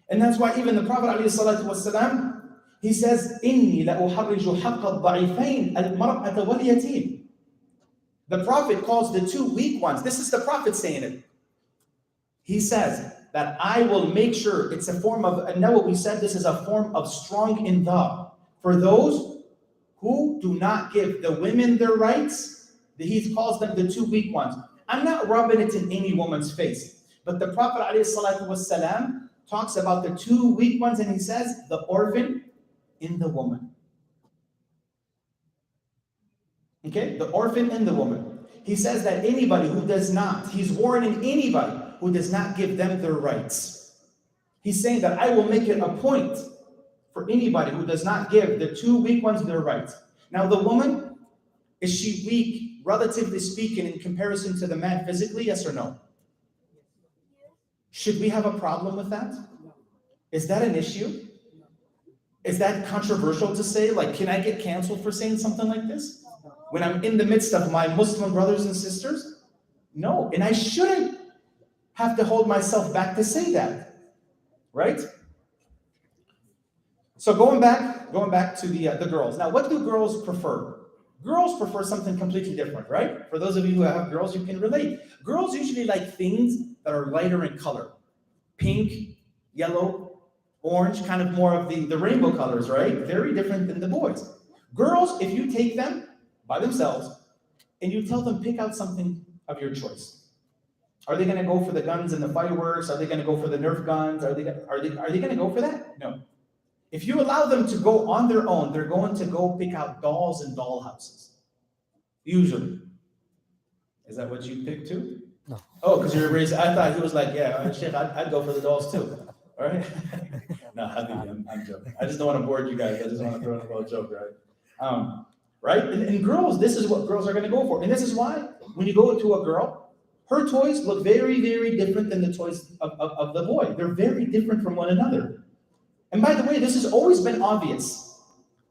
And that's why even the Prophet ﷺ, he says, إِنِّي لَأُحَرِّجُ حَقَّ الضَّعِيفَيْنِ الْمَرْأَةَ وَالْيَتِيمِ. The Prophet calls the two weak ones. This is the Prophet saying it. He says that I will make sure it's a form of, and now what we said, this is a form of strong indar. For those who do not give the women their rights, he calls them the two weak ones. I'm not rubbing it in any woman's face, but the Prophet ﷺ talks about the two weak ones, and he says the orphan in the woman. Okay, the orphan in the woman. He says that anybody who does not, he's warning anybody who does not give them their rights. He's saying that I will make it a point for anybody who does not give the two weak ones their rights. Now the woman, is she weak, relatively speaking, in comparison to the man physically, yes or no? Should we have a problem with that? Is that an issue? Is that controversial to say? Like, can I get canceled for saying something like this? When I'm in the midst of my Muslim brothers and sisters? No, and I shouldn't have to hold myself back to say that, right? So going back to the girls. Now, what do girls prefer? Girls prefer something completely different, right? For those of you who have girls, you can relate. Girls usually like things that are lighter in color. Pink, yellow, orange, kind of more of the rainbow colors, right? Very different than the boys. Girls, if you take them by themselves and you tell them pick out something of your choice. Are they going to go for the guns and the fireworks? Are they going to go for the Nerf guns? Are they going to go for that? No. If you allow them to go on their own, they're going to go pick out dolls and doll houses. Usually. Is that what you picked too? No. Oh, because you're raised. I thought he was like, yeah, Sheikh, I'd go for the dolls too. All right? No, I'm joking. I just don't want to board you guys. I just want to throw in a little joke, right? Right? And girls, this is what girls are going to go for. And this is why when you go to a girl, her toys look very, very different than the toys of the boy. They're very different from one another. And by the way, this has always been obvious.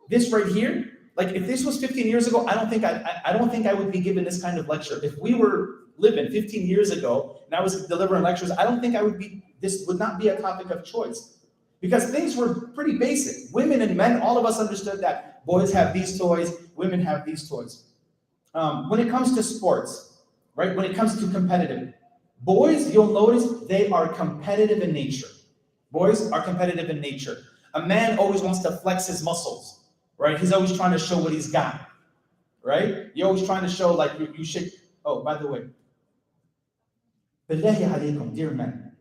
This right here, like if this was 15 years ago, I don't think I would be giving this kind of lecture. If we were living 15 years ago and I was delivering lectures, I don't think this would not be a topic of choice. Because things were pretty basic. Women and men, all of us understood that boys have these toys, women have these toys. When it comes to sports, right? When it comes to competitive, boys, you'll notice they are competitive in nature. Boys are competitive in nature. A man always wants to flex his muscles, right? He's always trying to show what he's got, right? You're always trying to show like you should. Oh, by the way, Billahi alaykum, dear men,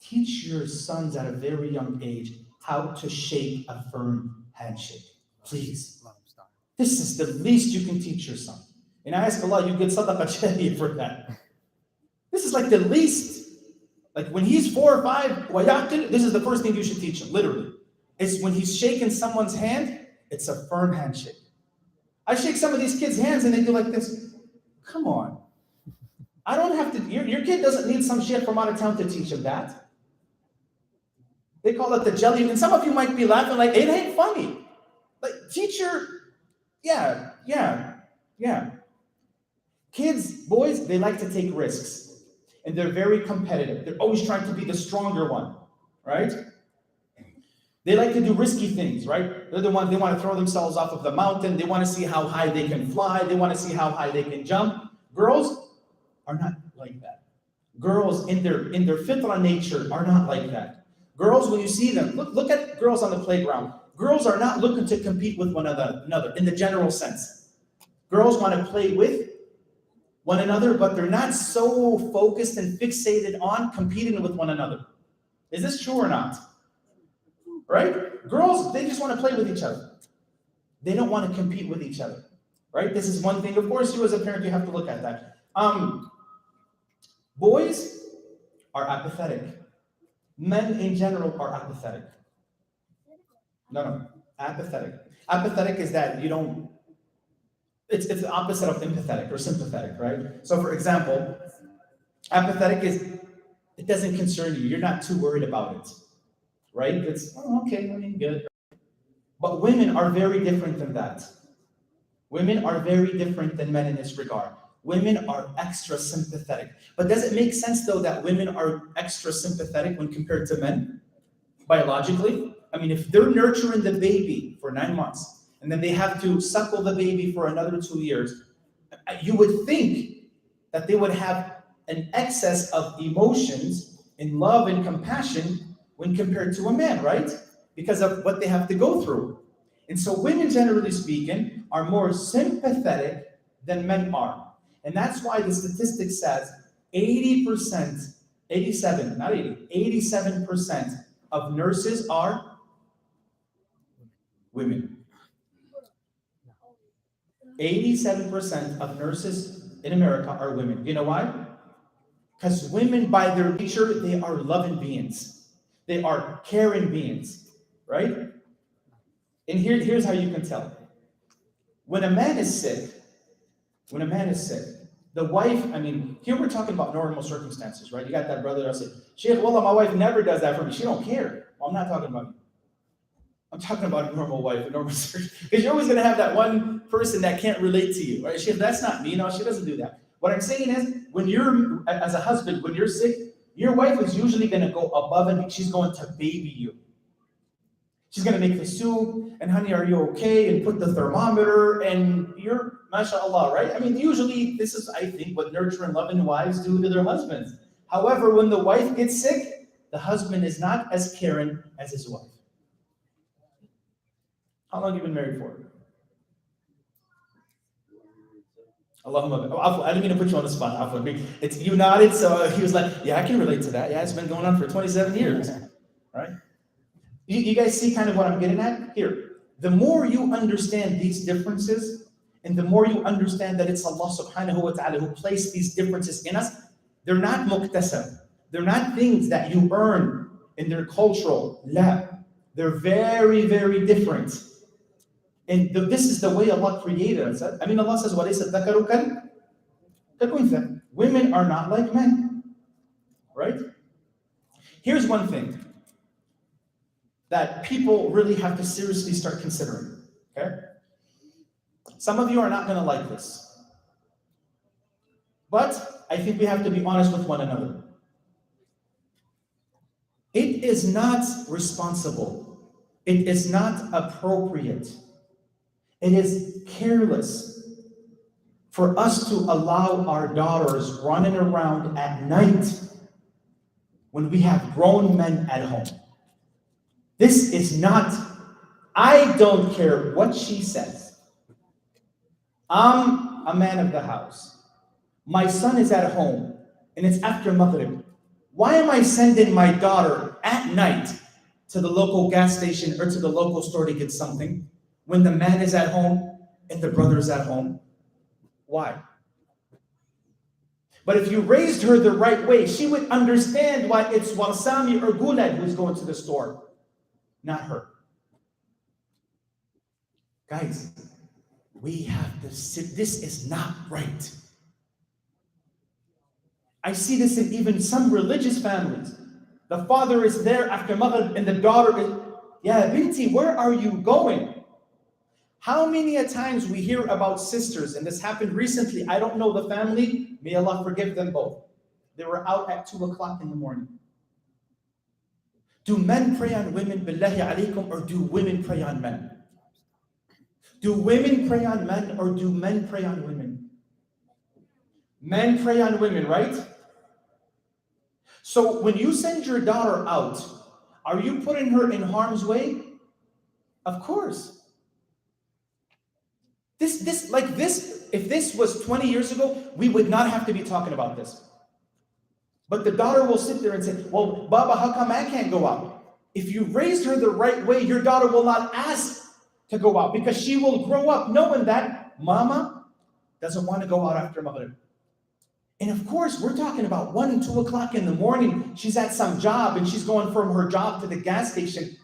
teach your sons at a very young age how to shake a firm handshake, please. This is the least you can teach your son. And I ask Allah, you get sadaqah jariyah for that. This is like the least. Like when he's 4 or 5, this is the first thing you should teach him, literally. It's when he's shaking someone's hand, it's a firm handshake. I shake some of these kids' hands and they do like this. Come on. I don't have to, your kid doesn't need some shit from out of town to teach him that. They call it the jelly, and some of you might be laughing like, it ain't funny. Like, teacher, yeah. Kids, boys, they like to take risks. and they're very competitive. They're always trying to be the stronger one, right? They like to do risky things, right? They're the ones, they want to throw themselves off of the mountain. They want to see how high they can fly. They want to see how high they can jump. Girls are not like that. Girls in their fitra nature are not like that. Girls, when you see them, look at girls on the playground. Girls are not looking to compete with one another in the general sense. Girls want to play with one another, but they're not so focused and fixated on competing with one another. Is this true or not? Right? Girls, they just want to play with each other. They don't want to compete with each other. Right? This is one thing. Of course, you as a parent, you have to look at that. Boys are apathetic. Men in general are apathetic. No, apathetic. Apathetic is that you don't, it's the opposite of empathetic or sympathetic, right? So for example, apathetic is, it doesn't concern you. You're not too worried about it, right? It's, oh, okay, I mean, good. But women are very different than that. Women are very different than men in this regard. Women are extra sympathetic. But does it make sense though that women are extra sympathetic when compared to men? Biologically? I mean, if they're nurturing the baby for 9 months, and then they have to suckle the baby for another 2 years, you would think that they would have an excess of emotions and love and compassion when compared to a man, right? Because of what they have to go through. And so women, generally speaking, are more sympathetic than men are. And that's why the statistic says 80%, 87, not 80, 87% of nurses are women. 87% of nurses in America are women. You know why? Because women, by their nature, they are loving beings. They are caring beings, right? And here's how you can tell. When a man is sick, the wife, I mean, here we're talking about normal circumstances, right? You got that brother that said, Sheikh, wallah, my wife never does that for me. She don't care. Well, I'm not talking about you. I'm talking about a normal wife, a normal circumstance. Because you're always going to have that one person that can't relate to you, right? Sheikh, that's not me. No, she doesn't do that. What I'm saying is, when you're, as a husband, when you're sick, your wife is usually going to go above and she's going to baby you. She's going to make the soup, and honey, are you okay? And put the thermometer, and you're, mashallah, right? I mean, usually this is, I think, what nurturing, loving wives do to their husbands. However, when the wife gets sick, the husband is not as caring as his wife. How long have you been married for? Allahumma. I didn't mean to put you on the spot. It's, you nodded, so he was like, yeah, I can relate to that. Yeah, it's been going on for 27 years, right? You guys see kind of what I'm getting at here? The more you understand these differences, and the more you understand that it's Allah subhanahu wa ta'ala who placed these differences in us, they're not muktasab. They're not things that you earn in their cultural. La. They're very, very different. And this is the way Allah created us. I mean, Allah says, وَلَيْسَ الذَّكَرُ كَالْأُنثَى. Women are not like men, right? Here's one thing that people really have to seriously start considering, okay? Some of you are not gonna like this, but I think we have to be honest with one another. It is not responsible. It is not appropriate. It is careless for us to allow our daughters running around at night when we have grown men at home. This is not, I don't care what she says. I'm a man of the house. My son is at home and it's after Maghrib. Why am I sending my daughter at night to the local gas station or to the local store to get something when the man is at home and the brother is at home? Why? But if you raised her the right way, she would understand why it's Walsami or Gulad who's going to the store, not her. Guys, we have to sit, this is not right. I see this in even some religious families. The father is there after Maghrib and the daughter is, yeah, Binti, where are you going? How many a times we hear about sisters, and this happened recently, I don't know the family, may Allah forgive them both. They were out at 2 o'clock in the morning. Do men prey on women, billahi alaykum, or do women prey on men? Do women prey on men, or do men prey on women? Men prey on women, right? So when you send your daughter out, are you putting her in harm's way? Of course. If this was 20 years ago, we would not have to be talking about this. But the daughter will sit there and say, well, Baba, how come I can't go out? If you raised her the right way, your daughter will not ask to go out, because she will grow up knowing that Mama doesn't want to go out after Maghrib. And of course, we're talking about 1 and 2 o'clock in the morning. She's at some job and she's going from her job to the gas station.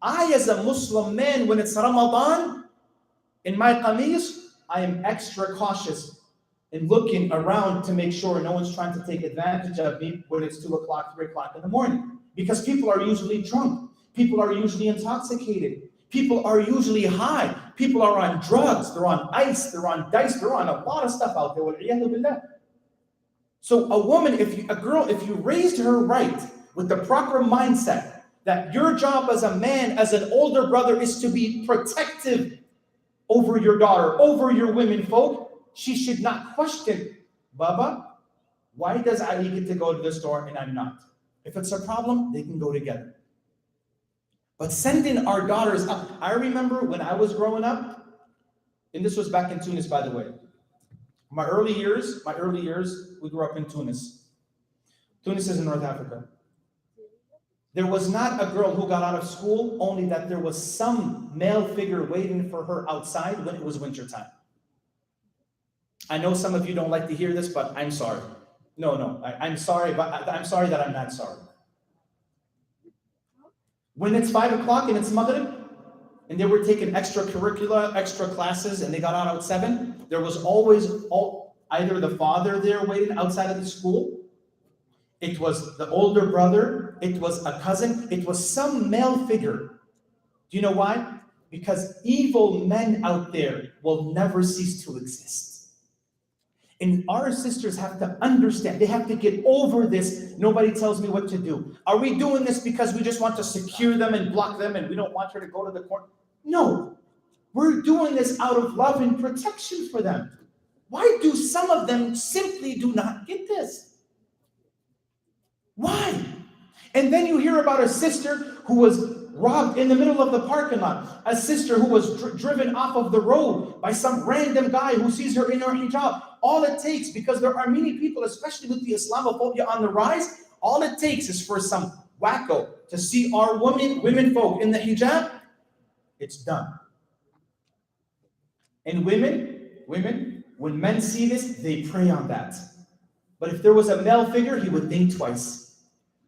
I, as a Muslim man, when it's Ramadan, in my qamis, I am extra cautious in looking around to make sure no one's trying to take advantage of me when it's 2 o'clock, 3 o'clock in the morning. Because people are usually drunk. People are usually intoxicated. People are usually high. People are on drugs. They're on ice. They're on dice. They're on a lot of stuff out there. So a woman, if you raised her right with the proper mindset that your job as a man, as an older brother, is to be protective over your daughter, over your women folk, she should not question, Baba, why does Ali get to go to the store and I'm not? If it's a problem, they can go together. But sending our daughters up. I remember when I was growing up, and this was back in Tunis, by the way. My early years, we grew up in Tunis. Tunis is in North Africa. There was not a girl who got out of school, only that there was some male figure waiting for her outside when it was wintertime. I know some of you don't like to hear this, but I'm sorry. I'm sorry, but I'm sorry that I'm not sorry. When it's 5 o'clock and it's Maghrib, and they were taking extra classes, and they got out at 7, there was always either the father there waiting outside of the school, it was the older brother, it was a cousin, it was some male figure. Do you know why? Because evil men out there will never cease to exist. And our sisters have to understand, they have to get over this, nobody tells me what to do. Are we doing this because we just want to secure them and block them and we don't want her to go to the court? No, we're doing this out of love and protection for them. Why do some of them simply do not get this? Why? And then you hear about a sister who was robbed in the middle of the parking lot. A sister who was driven off of the road by some random guy who sees her in her hijab. All it takes, because there are many people, especially with the Islamophobia on the rise, all it takes is for some wacko to see our women folk in the hijab. It's done. And women, when men see this, they prey on that. But if there was a male figure, he would think twice.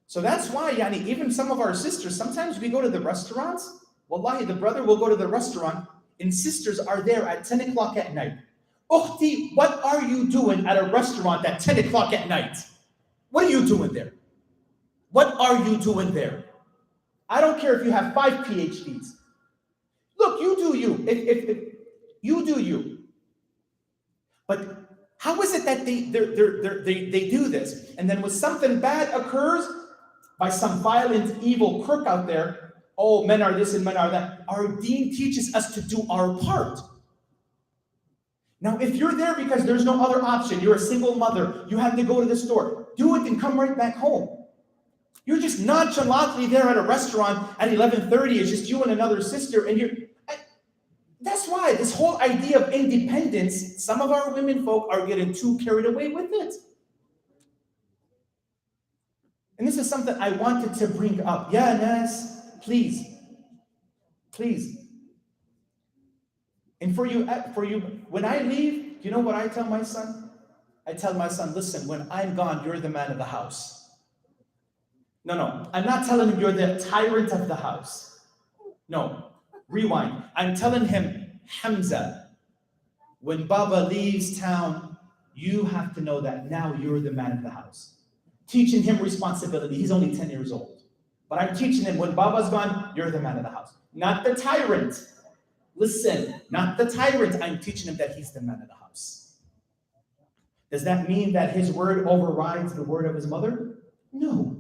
So that's why, even some of our sisters, sometimes we go to the restaurants. Wallahi, the brother will go to the restaurant, and sisters are there at 10 o'clock at night. Ukhti, what are you doing at a restaurant at 10 o'clock at night? What are you doing there? What are you doing there? I don't care if you have 5 PhDs. Look, you do you. If you do you. But how is it that they do this? And then when something bad occurs by some violent, evil crook out there, oh, men are this and men are that. Our deen teaches us to do our part. Now, if you're there because there's no other option, you're a single mother, you have to go to the store, do it and come right back home. You're just nonchalantly there at a restaurant at 11:30, it's just you and another sister, and that's why this whole idea of independence, some of our women folk are getting too carried away with it. And this is something I wanted to bring up. Yeah, Nas, please. And for you, when I leave, do you know what I tell my son? I tell my son, listen, when I'm gone, you're the man of the house. No, I'm not telling him you're the tyrant of the house. No, rewind. I'm telling him, Hamza, when Baba leaves town, you have to know that now you're the man of the house. Teaching him responsibility. He's only 10 years old. But I'm teaching him, when Baba's gone, you're the man of the house. Not the tyrant. Listen, not the tyrant. I'm teaching him that he's the man of the house. Does that mean that his word overrides the word of his mother? No.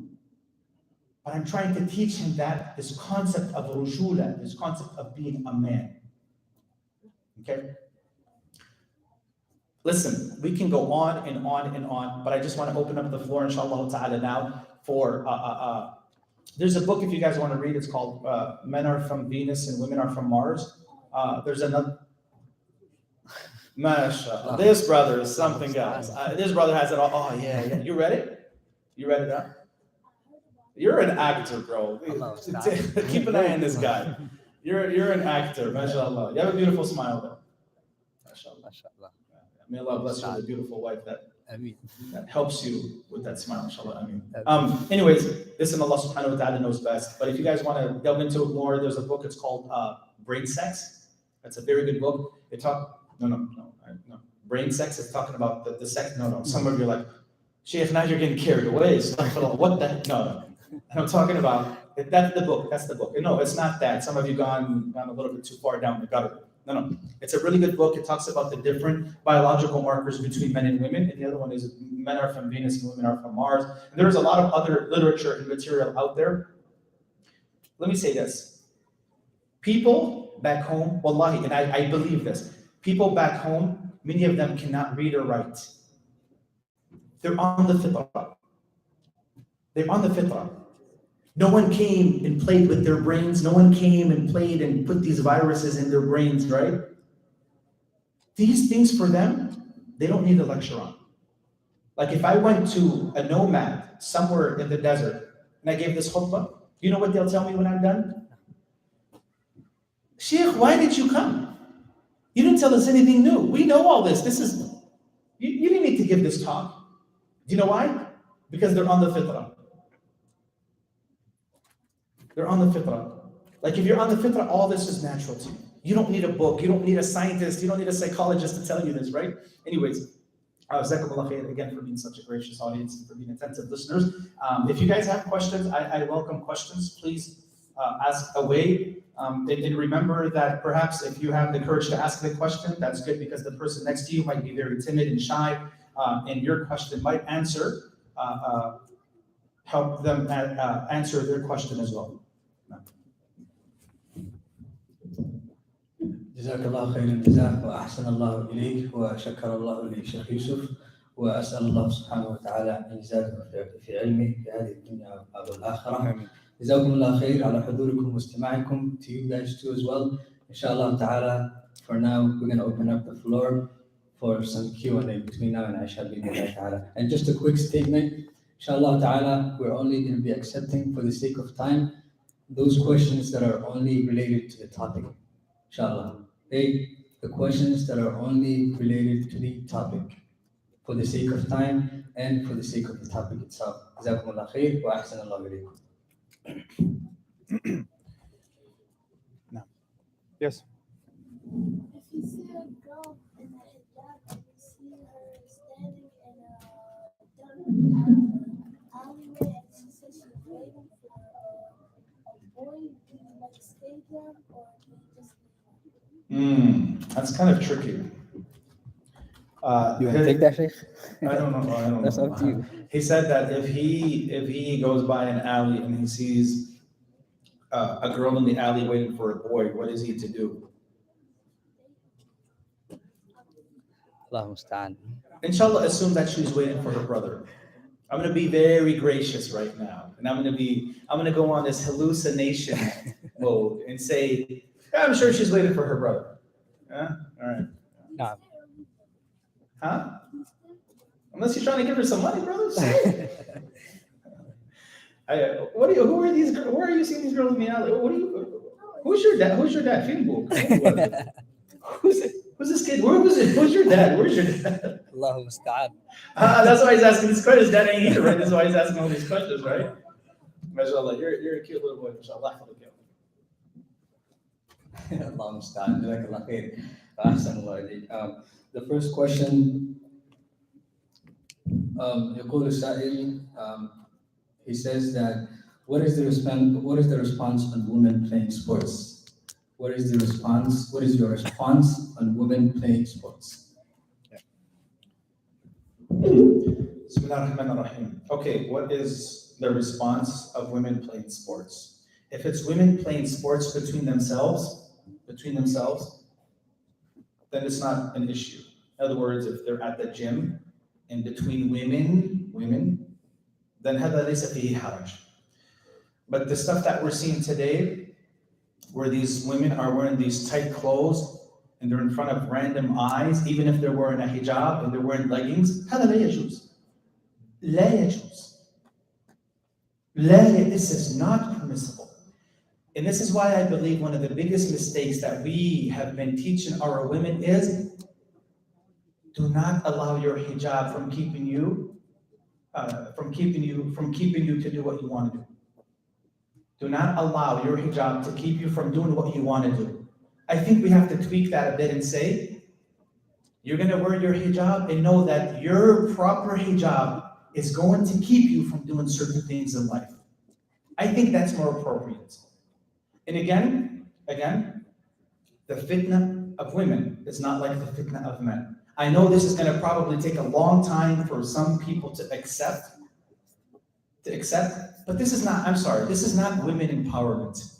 But I'm trying to teach him that this concept of rujula, this concept of being a man. Okay? Listen, we can go on and on and on, but I just want to open up the floor, inshallah ta'ala, now for, there's a book if you guys want to read, it's called Men Are From Venus and Women Are From Mars. There's another, mashallah, this brother is something else. This brother has it all. Oh yeah. You read it? You read it up? You're an actor, bro. Keep an eye on this guy. You're an actor, mashallah. You have a beautiful smile though. Mashallah. May Allah bless you with a beautiful wife that helps you with that smile, inshallah. Anyways, listen, Allah subhanahu wa ta'ala knows best. But if you guys want to delve into it more, there's a book, it's called Brain Sex. That's a very good book. No. Brain Sex is talking about the sex. No. Some of you are like, Sheikh, now you're getting carried away. What the? No. I'm talking about, that's the book. No, it's not that. Some of you gone a little bit too far down the gutter. No. It's a really good book. It talks about the different biological markers between men and women. And the other one is Men Are From Venus and Women Are From Mars. And there's a lot of other literature and material out there. Let me say this. People back home, wallahi, and I believe this. People back home, many of them cannot read or write. They're on the fitrah. No one came and played with their brains. No one came and played and put these viruses in their brains, right? These things for them, they don't need a lecture on. Like if I went to a nomad somewhere in the desert and I gave this khutbah, you know what they'll tell me when I'm done? Sheikh, why did you come? You didn't tell us anything new. We know all this. You didn't need to give this talk. Do you know why? Because they're on the fitrah. They're on the fitrah. Like if you're on the fitrah, all this is natural to you. You don't need a book. You don't need a scientist. You don't need a psychologist to tell you this, right? Anyways, Jazakumullah khair again for being such a gracious audience and for being attentive listeners. If you guys have questions, I welcome questions. Please ask away. And remember that perhaps if you have the courage to ask the question, that's good because the person next to you might be very timid and shy, and your question might help them answer their question as well. جزاك الله خير الجزاء وأحسن الله إليك وشكر الله للشيخ يوسف وأسأل الله سبحانه وتعالى أن يزادك في علمه في هذه الدنيا والآخرة. جزاكم الله خير على حضوركم واستماعكم. To you guys too as well. Inshallah ta'ala, for now we're going to open up the floor for some Q&A between now and Aisha bi'idhnillah ta'ala. And just a quick statement, inshallah ta'ala, we're only going to be accepting for the sake of time those questions that are only related to the topic. Inshallah. The questions that are only related to the topic for the sake of time and for the sake of the topic itself. Jazakumullah khair wa ahsanallahu ilaykum. No. Yes. If you see a girl in a hijab, you see her standing in a alleyway and she says she's waiting for a boy, do you like stay there or do you just That's kind of tricky. You want to take that, Sheikh? I don't know. That's up to you. He said that if he goes by an alley and he sees a girl in the alley waiting for a boy, what is he to do? Allahu musta'an. Inshallah, assume that she's waiting for her brother. I'm going to be very gracious right now, and I'm going to go on this hallucination mode and say, I'm sure she's waiting for her brother. Yeah? All right. No. Huh? Unless you're trying to give her some money, brothers. Who are these girls? Where are you seeing these girls in the alley? Who's your dad? Who's your dad? Who's this kid? Who's your dad? Where's your dad? Allahu musta'an. That's why he's asking these questions. His dad ain't here, right? That's why he's asking all these questions, right? MashaAllah, you're a cute little boy, MashaAllah. Allah musta'an. Jazakallah khair. Ahsanallah ilayk. The first question, يقول السائل, he says that what is the response on women playing sports? What is your response on women playing sports? Bismillah ar-Rahman ar-Rahim. Okay, what is the response of women playing sports? If it's women playing sports between themselves, then it's not an issue. In other words, if they're at the gym and between women, then هذا ليس فيه حرج. But the stuff that we're seeing today, where these women are wearing these tight clothes and they're in front of random eyes, even if they're wearing a hijab and they're wearing leggings, هذا لا يجوز. لا يجوز. This is not permissible. And this is why I believe one of the biggest mistakes that we have been teaching our women is, do not allow your hijab from keeping you to do what you want to do. Do not allow your hijab to keep you from doing what you want to do. I think we have to tweak that a bit and say, you're going to wear your hijab and know that your proper hijab is going to keep you from doing certain things in life. I think that's more appropriate. And again, the fitna of women is not like the fitna of men. I know this is going to probably take a long time for some people to accept, but this is not, this is not women empowerment.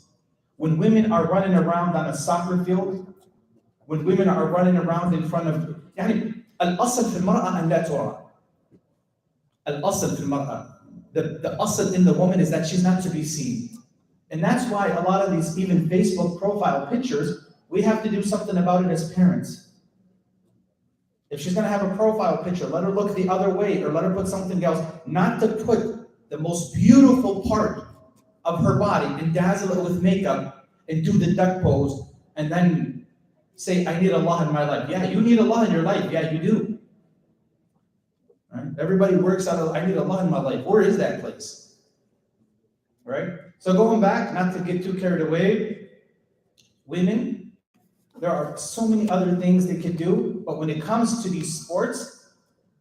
When women are running around on a soccer field, when women are running around in front of, الأصل في المرأة أن لا ترى. الأصل في المرأة. The asl in the woman is that she's not to be seen. And that's why a lot of these even Facebook profile pictures, we have to do something about it as parents. If she's going to have a profile picture, let her look the other way or let her put something else, not to put the most beautiful part of her body and dazzle it with makeup and do the duck pose and then say, I need Allah in my life. Yeah, you need Allah in your life. Yeah, you do. Right? Everybody works out of, I need Allah in my life. Where is that place? Right? So going back, not to get too carried away, women, there are so many other things they can do, but when it comes to these sports,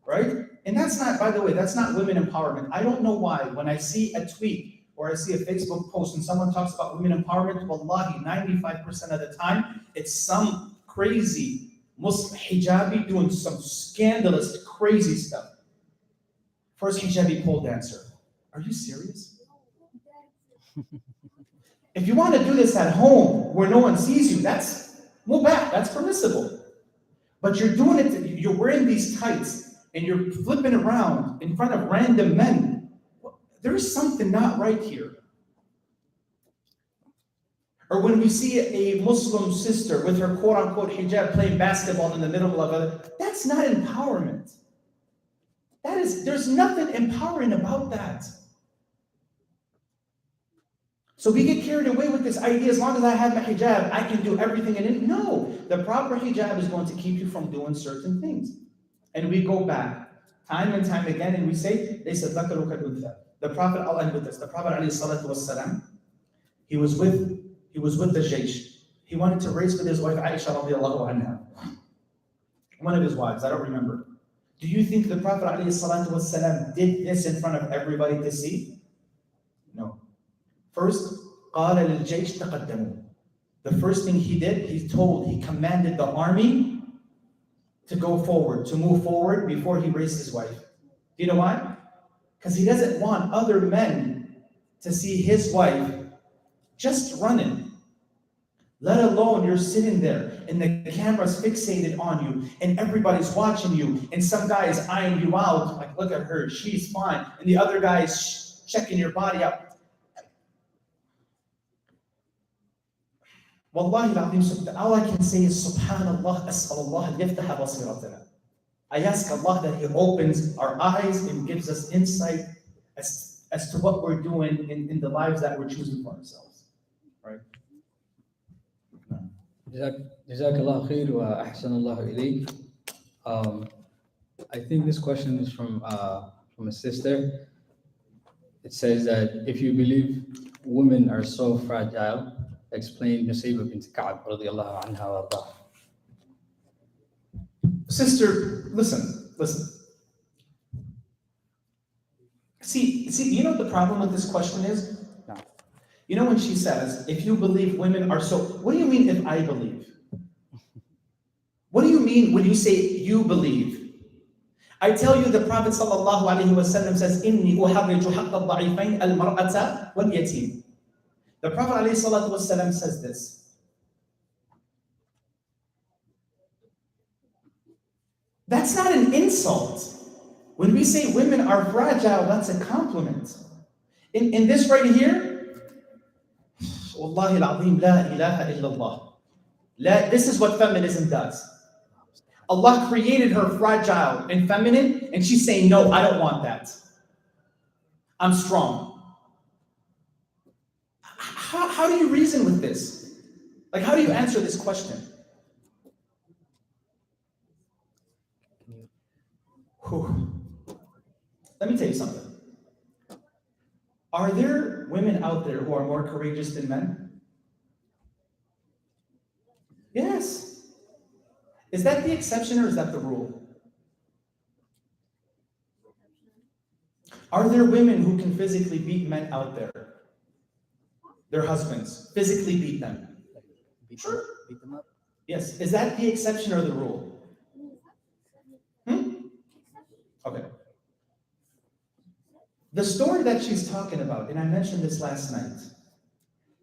right? And that's not, by the way, that's not women empowerment. I don't know why, when I see a tweet or I see a Facebook post and someone talks about women empowerment, wallahi, 95% of the time, it's some crazy Muslim hijabi doing some scandalous, crazy stuff. First hijabi pole dancer. Are you serious? If you want to do this at home where no one sees you, that's mubah, that's permissible. But you're doing it, you're wearing these tights and you're flipping around in front of random men. There's something not right here. Or when we see a Muslim sister with her quote-unquote hijab playing basketball in the middle of it, that's not empowerment. There's nothing empowering about that. So we get carried away with this idea, as long as I have my hijab, I can do everything in it. No, the proper hijab is going to keep you from doing certain things. And we go back time and time again and we say, the Prophet, I'll end with this, the Prophet ﷺ, he was with the Jaysh. He wanted to race with his wife Aisha radiallahu anha. One of his wives, I don't remember. Do you think the Prophet ﷺ did this in front of everybody to see? No. First, قال للجيش تقدموا. The first thing he did, he commanded the army to go forward, to move forward before he raced his wife. Do you know why? Because he doesn't want other men to see his wife just running. Let alone you're sitting there and the camera's fixated on you and everybody's watching you and some guy is eyeing you out, like, look at her, she's fine. And the other guy is checking your body out. Wallahi al-Azim, all I can say is Subhanallah, As'alullah yaftaha basiratana. I ask Allah that He opens our eyes and gives us insight as to what we're doing in the lives that we're choosing for ourselves. Right? جزاك الله خير وأحسن الله إليك. I think this question is from a sister. It says that if you believe women are so fragile, explain Nusayba bint Ka'b radiyallahu anha wa ardaha. Sister, listen. See, you know what the problem with this question is? No. You know when she says, if you believe women are so, what do you mean if I believe? What do you mean when you say you believe? I tell you, the Prophet sallallahu alaihi wasallam says, "Inni uharriju haqq al-da'ifain al-mar'ata wal-yatim." The Prophet alaihi salatu wasallam says this. That's not an insult. When we say women are fragile, that's a compliment. In this right here, Wallahi al-azim, la ilaha illallah. This is what feminism does. Allah created her fragile and feminine, and she's saying, no, I don't want that. I'm strong. How do you reason with this? Like, how do you answer this question? Whew. Let me tell you something. Are there women out there who are more courageous than men? Yes. Is that the exception or is that the rule? Are there women who can physically beat men out there? Their husbands, physically beat them? Sure. Beat them up. Yes. Is that the exception or the rule? Okay. The story that she's talking about, and I mentioned this last night,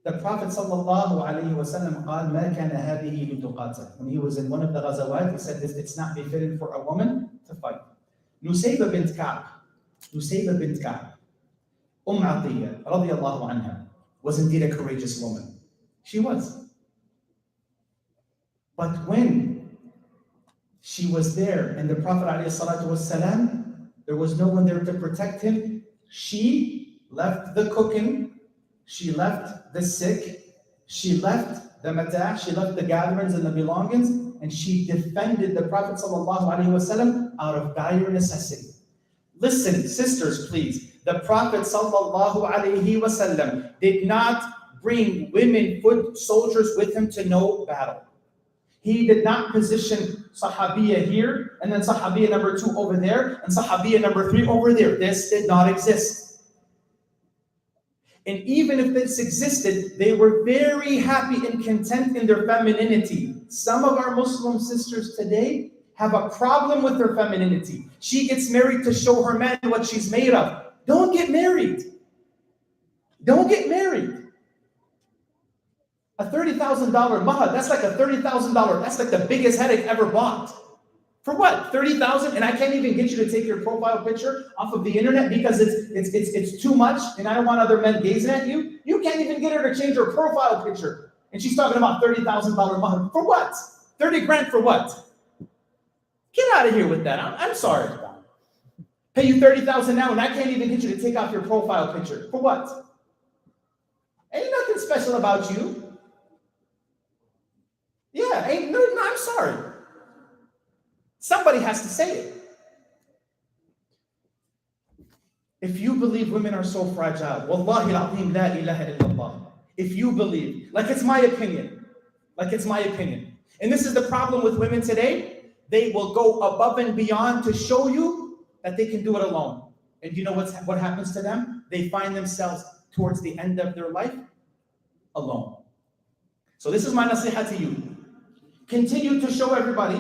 the Prophet sallallahu alaihi wasallam قال ما كان هذه لتقاتل. When he was in one of the ghazawat, he said this, it's not befitting for a woman to fight. Nusayba bint Ka'b, Atiyya radiyallahu anha, was indeed a courageous woman. She was. But when she was there and the Prophet alayhi salatu wasalam, there was no one there to protect him, she left the cooking, she left the sick, she left the matah, she left the gatherings and the belongings, and she defended the Prophet ﷺ out of dire necessity. Listen, sisters, please. The Prophet ﷺ did not bring women foot soldiers with him to no battle. He did not position Sahabiya here, and then Sahabiya number 2 over there, and Sahabiya number 3 over there. This did not exist. And even if this existed, they were very happy and content in their femininity. Some of our Muslim sisters today have a problem with their femininity. She gets married to show her man what she's made of. Don't get married. Don't get married. A $30,000 mahar, that's like a $30,000, that's like the biggest headache ever bought. For what? 30,000, and I can't even get you to take your profile picture off of the internet because it's too much, and I don't want other men gazing at you. You can't even get her to change her profile picture, and she's talking about $30,000 mahar. For what? 30 grand for what? Get out of here with that. I'm sorry. Pay you 30,000 now, and I can't even get you to take off your profile picture. For what? Ain't nothing special about you. Yeah, no, I'm sorry. Somebody has to say it. If you believe women are so fragile, wallahi al-azim, la ilaha illallah. If you believe, like it's my opinion, and this is the problem with women today, they will go above and beyond to show you that they can do it alone. And you know what happens to them? They find themselves towards the end of their life alone. So this is my nasiha to you. Continue to show everybody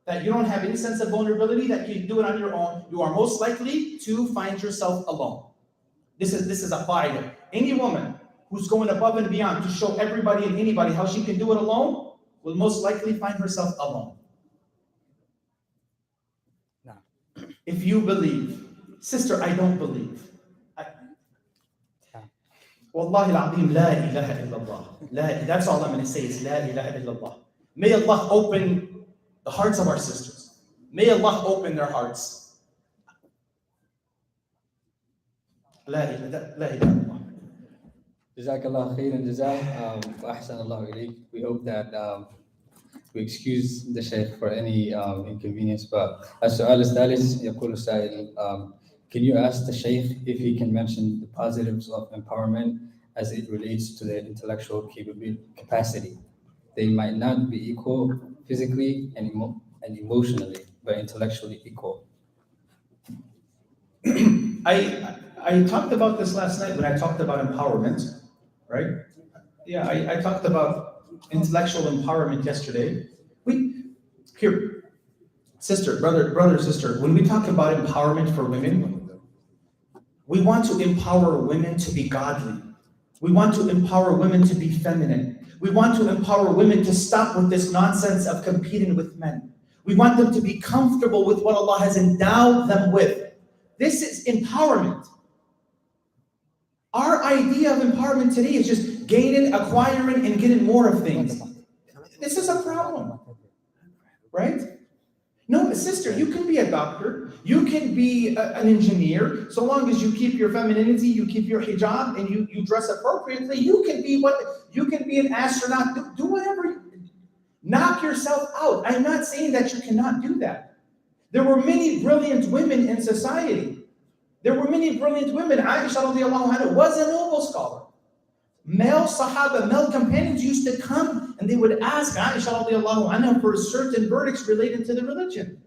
that you don't have any sense of vulnerability, that you do it on your own. You are most likely to find yourself alone. This is a qaida. Any woman who's going above and beyond to show everybody and anybody how she can do it alone will most likely find herself alone. No. If you believe, sister, I don't believe. Wallahi al-azim, la ilaha illallah. That's all I'm going to say is la ilaha illallah. May Allah open the hearts of our sisters. May Allah open their hearts. La ilaha illallah. Jazakallah khairan jazak, wa ahsan Allah ilayk. We hope that we excuse the Shaykh for any inconvenience. But السؤال الثالث يقول السائل, can you ask the Shaykh if he can mention the positives of empowerment as it relates to their intellectual capacity? They might not be equal physically and emotionally, but intellectually equal. I talked about this last night when I talked about empowerment, right? Yeah, I talked about intellectual empowerment yesterday. brother, sister, when we talk about empowerment for women, we want to empower women to be godly. We want to empower women to be feminine. We want to empower women to stop with this nonsense of competing with men. We want them to be comfortable with what Allah has endowed them with. This is empowerment. Our idea of empowerment today is just gaining, acquiring, and getting more of things. This is a problem, right? No, sister, you can be a doctor, you can be an engineer, so long as you keep your femininity, you keep your hijab, and you dress appropriately, you can be an astronaut, do whatever. Knock yourself out. I'm not saying that you cannot do that. There were many brilliant women in society. There were many brilliant women. Aisha radiallahu anha was a noble scholar. Male Sahaba, male companions used to come and they would ask Aisha radiallahu anha for certain verdicts related to the religion.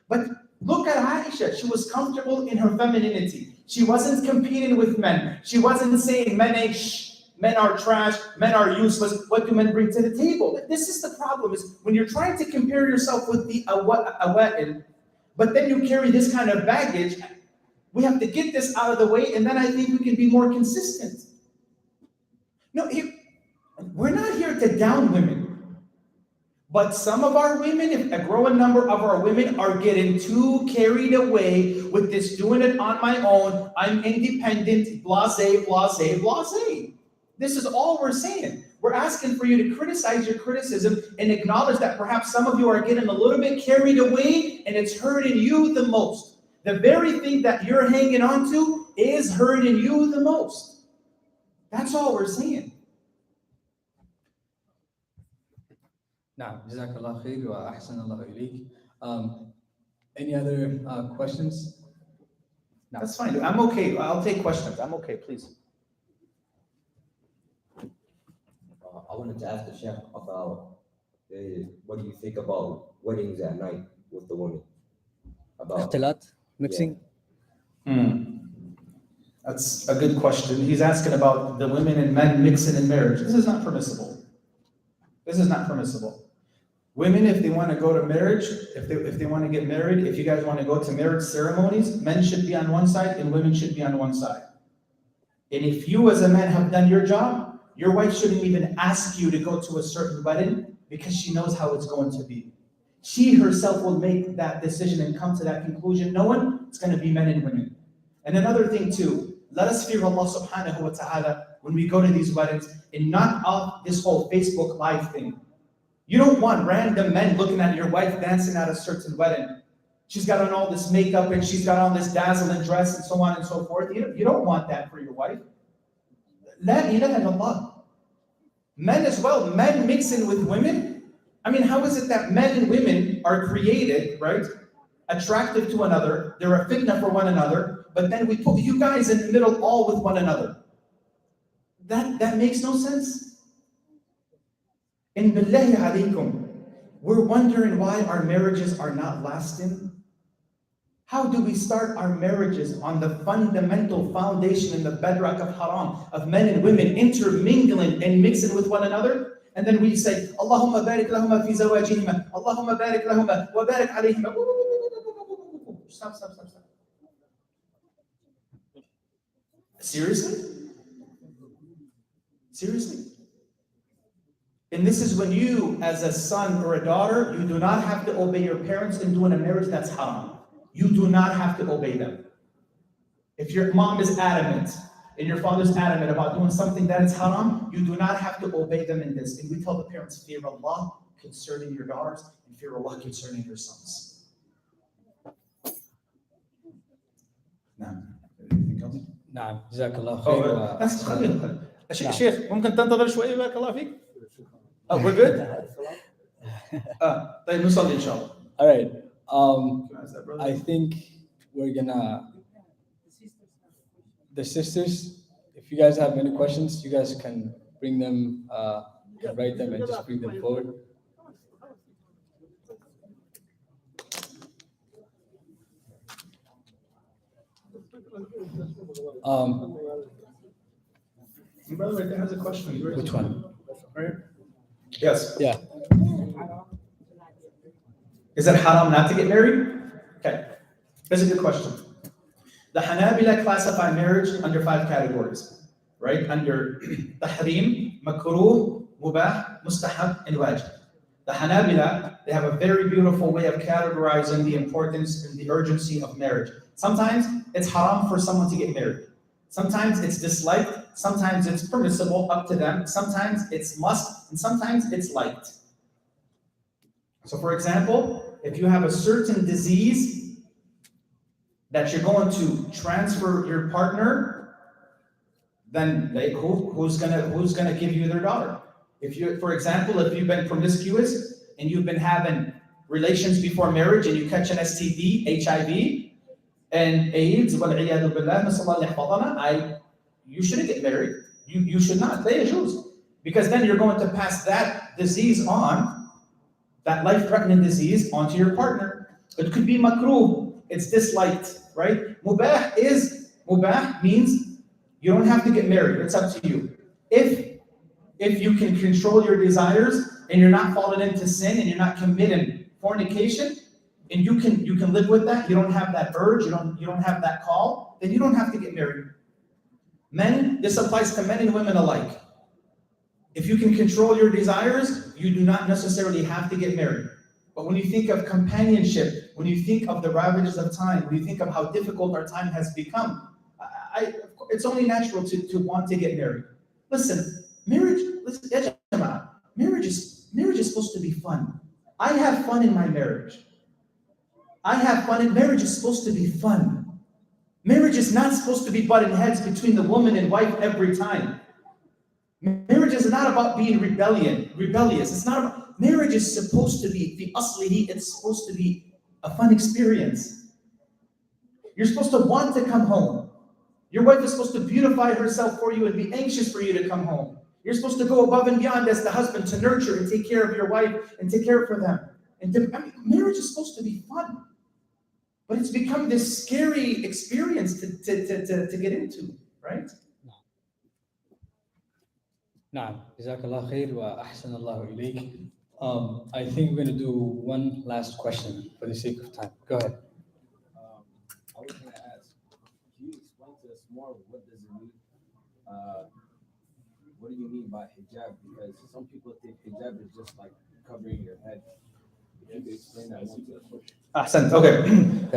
But look at Aisha. She was comfortable in her femininity. She wasn't competing with men. She wasn't saying men are trash, men are useless. What do men bring to the table? This is the problem, is when you're trying to compare yourself with the awa'il, but then you carry this kind of baggage. We have to get this out of the way, and then I think we can be more consistent. No, we're not here to down women. But some of our women, if a growing number of our women are getting too carried away with this doing it on my own, I'm independent, blase, blase, blase. This is all we're saying. We're asking for you to criticize your criticism and acknowledge that perhaps some of you are getting a little bit carried away and it's hurting you the most. The very thing that you're hanging on to is hurting you the most. That's all we're saying. نعم جزاك الله خير وأحسن الله إليك. Any other questions? No. That's fine. I'm okay. I'll take questions. I'm okay, please. I wanted to ask the Sheikh about what do you think about weddings at night with the women? About اختلاط, mixing. That's a good question. He's asking about the women and men mixing in marriage. This is not permissible. This is not permissible. Women, if they want to go to marriage, if they want to get married, if you guys want to go to marriage ceremonies, men should be on one side and women should be on one side. And if you as a man have done your job, your wife shouldn't even ask you to go to a certain wedding because she knows how it's going to be. She herself will make that decision and come to that conclusion, knowing it's going to be men and women. And another thing too, let us fear Allah subhanahu wa ta'ala when we go to these weddings and knock off this whole Facebook Live thing. You don't want random men looking at your wife dancing at a certain wedding. She's got on all this makeup and she's got on this dazzling dress and so on and so forth. You don't want that for your wife. La ilaha illallah. Men as well, men mixing with women. I mean, how is it that men and women are created, right? Attractive to another. They're a fitna for one another. But then we put you guys in the middle all with one another. That makes no sense. And billahi alaykum, we're wondering why our marriages are not lasting. How do we start our marriages on the fundamental foundation and the bedrock of haram, of men and women intermingling and mixing with one another? And then we say, Allahumma barik lahuma fi zawajihima, Allahumma barik lahuma wa barik alayhima. Stop. Seriously? Seriously? And this is when you, as a son or a daughter, you do not have to obey your parents in doing a marriage that's haram. You do not have to obey them. If your mom is adamant and your father's adamant about doing something that is haram, you do not have to obey them in this. And we tell the parents, fear Allah concerning your daughters and fear Allah concerning your sons. Now, anything else? نعم جزاك الله خير. That's خليل. شيخ ممكن تنتظر شوي بارك الله فيك. Oh, we're good? طيب نصلي إن شاء الله. All right. I think we're gonna, the sisters, if you guys have any questions, you guys can bring them, can write them and just bring them forward. By the way, there has a question. Which one? Right? Yes. Yeah. Is it haram not to get married? Okay, that's a good question. The Hanabila classify marriage under 5 categories, right? Under tahrim, makruh, mubah, mustahab, and wajib. The Hanabila, they have a very beautiful way of categorizing the importance and the urgency of marriage. Sometimes it's haram for someone to get married. Sometimes it's disliked, sometimes it's permissible, up to them. Sometimes it's must, and sometimes it's liked. So for example, if you have a certain disease that you're going to transfer your partner, then who's gonna give you their daughter? If you, for example, if you've been promiscuous and you've been having relations before marriage and you catch an STD, HIV, and AIDS, you shouldn't get married. You should not. Because then you're going to pass that disease on, that life-threatening disease, onto your partner. It could be makruh. It's disliked, right? Mubah means you don't have to get married. It's up to you. If you can control your desires and you're not falling into sin and you're not committing fornication, and you can live with that, you don't have that urge, you don't have that call, then you don't have to get married. Men, this applies to men and women alike. If you can control your desires, you do not necessarily have to get married. But when you think of companionship, when you think of the ravages of time, when you think of how difficult our time has become, it's only natural to want to get married. Listen, marriage is supposed to be fun. I have fun in my marriage. Marriage is supposed to be fun. Marriage is not supposed to be butting heads between the woman and wife every time. Marriage is not about being rebellious. It's not about, marriage is supposed to be, it's supposed to be a fun experience. You're supposed to want to come home. Your wife is supposed to beautify herself for you and be anxious for you to come home. You're supposed to go above and beyond as the husband to nurture and take care of your wife and take care for them. Marriage is supposed to be fun. But it's become this scary experience to get into, right? نعم جزاك الله خير وأحسن الله إليك. I think we're going to do one last question for the sake of time. Go ahead. I was going to ask, can you explain to us more what does it mean? What do you mean by hijab? Because some people think hijab is just like covering your head. If you could explain that more to us. Ahsan, okay.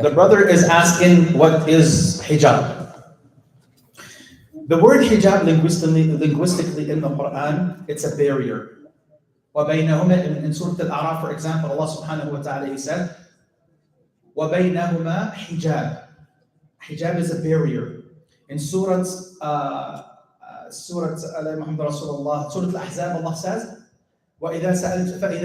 The brother is asking what is hijab. The word hijab linguistically in the Quran, it's a barrier. وَبَيْنَهُمَا in Surah Al-A'raf, for example, Allah subhanahu wa ta'ala, he said, وَبَيْنَهُمَا hijab. Hijab is a barrier. In Surah Al-Ahzab, Allah says, فَإِذَا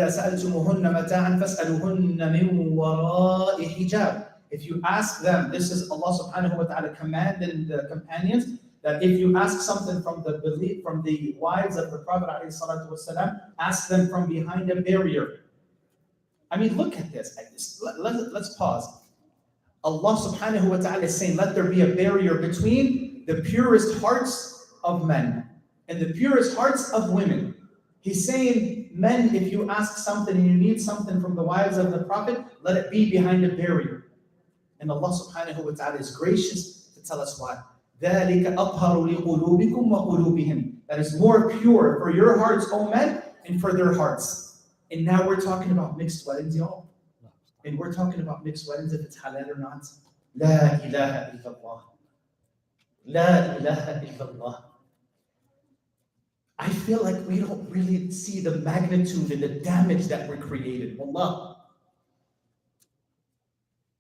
سَأَلْتُمُهُنَّ مَتَاعًا فَاسْأَلُوهُنَّ مِنْ وَرَاءِ حِجَابٍ. If you ask them, this is Allah subhanahu wa ta'ala commanding the companions, that if you ask something from the wives of the Prophet ﷺ, ask them from behind a barrier. I mean, look at this. Let's pause. Allah subhanahu wa ta'ala is saying, let there be a barrier between the purest hearts of men and the purest hearts of women. He's saying, men, if you ask something and you need something from the wives of the Prophet, let it be behind a barrier. And Allah subhanahu wa ta'ala is gracious to tell us why. ذَلِكَ أَطْهَرُ لِقُلُوبِكُمْ وَقُلُوبِهِمْ. That is more pure for your hearts, O men, and for their hearts. And now we're talking about mixed weddings, y'all. And we're talking about mixed weddings, if it's halal or not. La ilaha illallah. La ilaha illallah. I feel like we don't really see the magnitude and the damage that we're created. Wallah.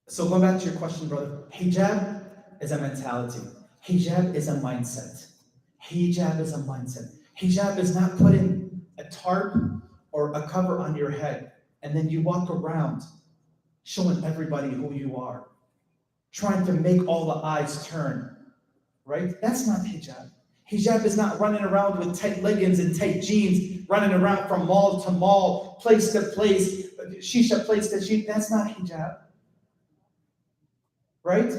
So going back to your question, brother, hijab is a mentality. Hijab is a mindset. Hijab is a mindset. Hijab is not putting a tarp or a cover on your head and then you walk around showing everybody who you are, trying to make all the eyes turn, right? That's not hijab. Hijab is not running around with tight leggings and tight jeans, running around from mall to mall, place to place, shisha place to shisha. That's not hijab, right?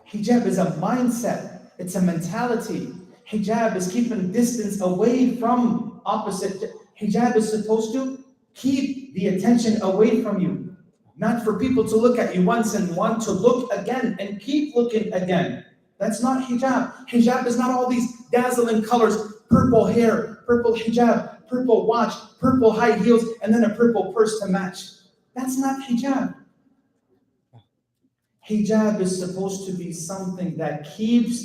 Hijab is a mindset. It's a mentality. Hijab is keeping distance away from opposite. Hijab is supposed to keep the attention away from you. not for people to look at you once and want to look again and keep looking again. That's not hijab. Hijab is not all these dazzling colors, purple hair, purple hijab, purple watch, purple high heels, and then a purple purse to match. That's not hijab. Hijab is supposed to be something that keeps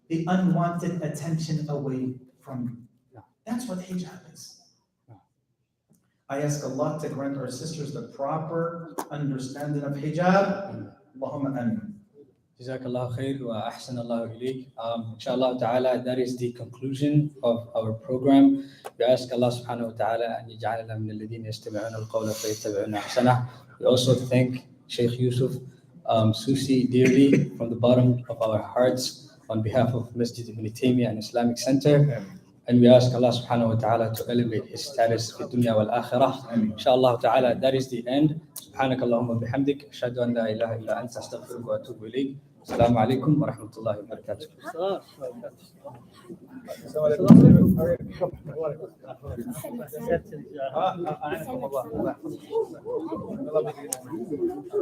the unwanted attention away from you. That's what hijab is. I ask Allah to grant our sisters the proper understanding of hijab. Allahumma ameen. Jazakallah khair wa ahsanallahu ilayk. Inshallah ta'ala, that is the conclusion of our program. We ask Allah subhanahu wa ta'ala an yaj'alana min alladhina yastami'una al-qawla fayattabi'una ahsanah. We also thank Sheikh Yusuf Susi dearly from the bottom of our hearts on behalf of Masjid Ibn Taymiyyah and Islamic Center. And we ask Allah subhanahu wa ta'ala to elevate his status في الدنيا والآخرة. Inshallah ta'ala, that is the end. سبحانك اللهم وبحمدك أشهد أن لا إله إلا أنت أستغفرك وأتوب إليك. السلام عليكم ورحمة الله وبركاته.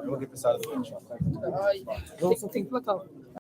وقف السؤال ان شاء الله.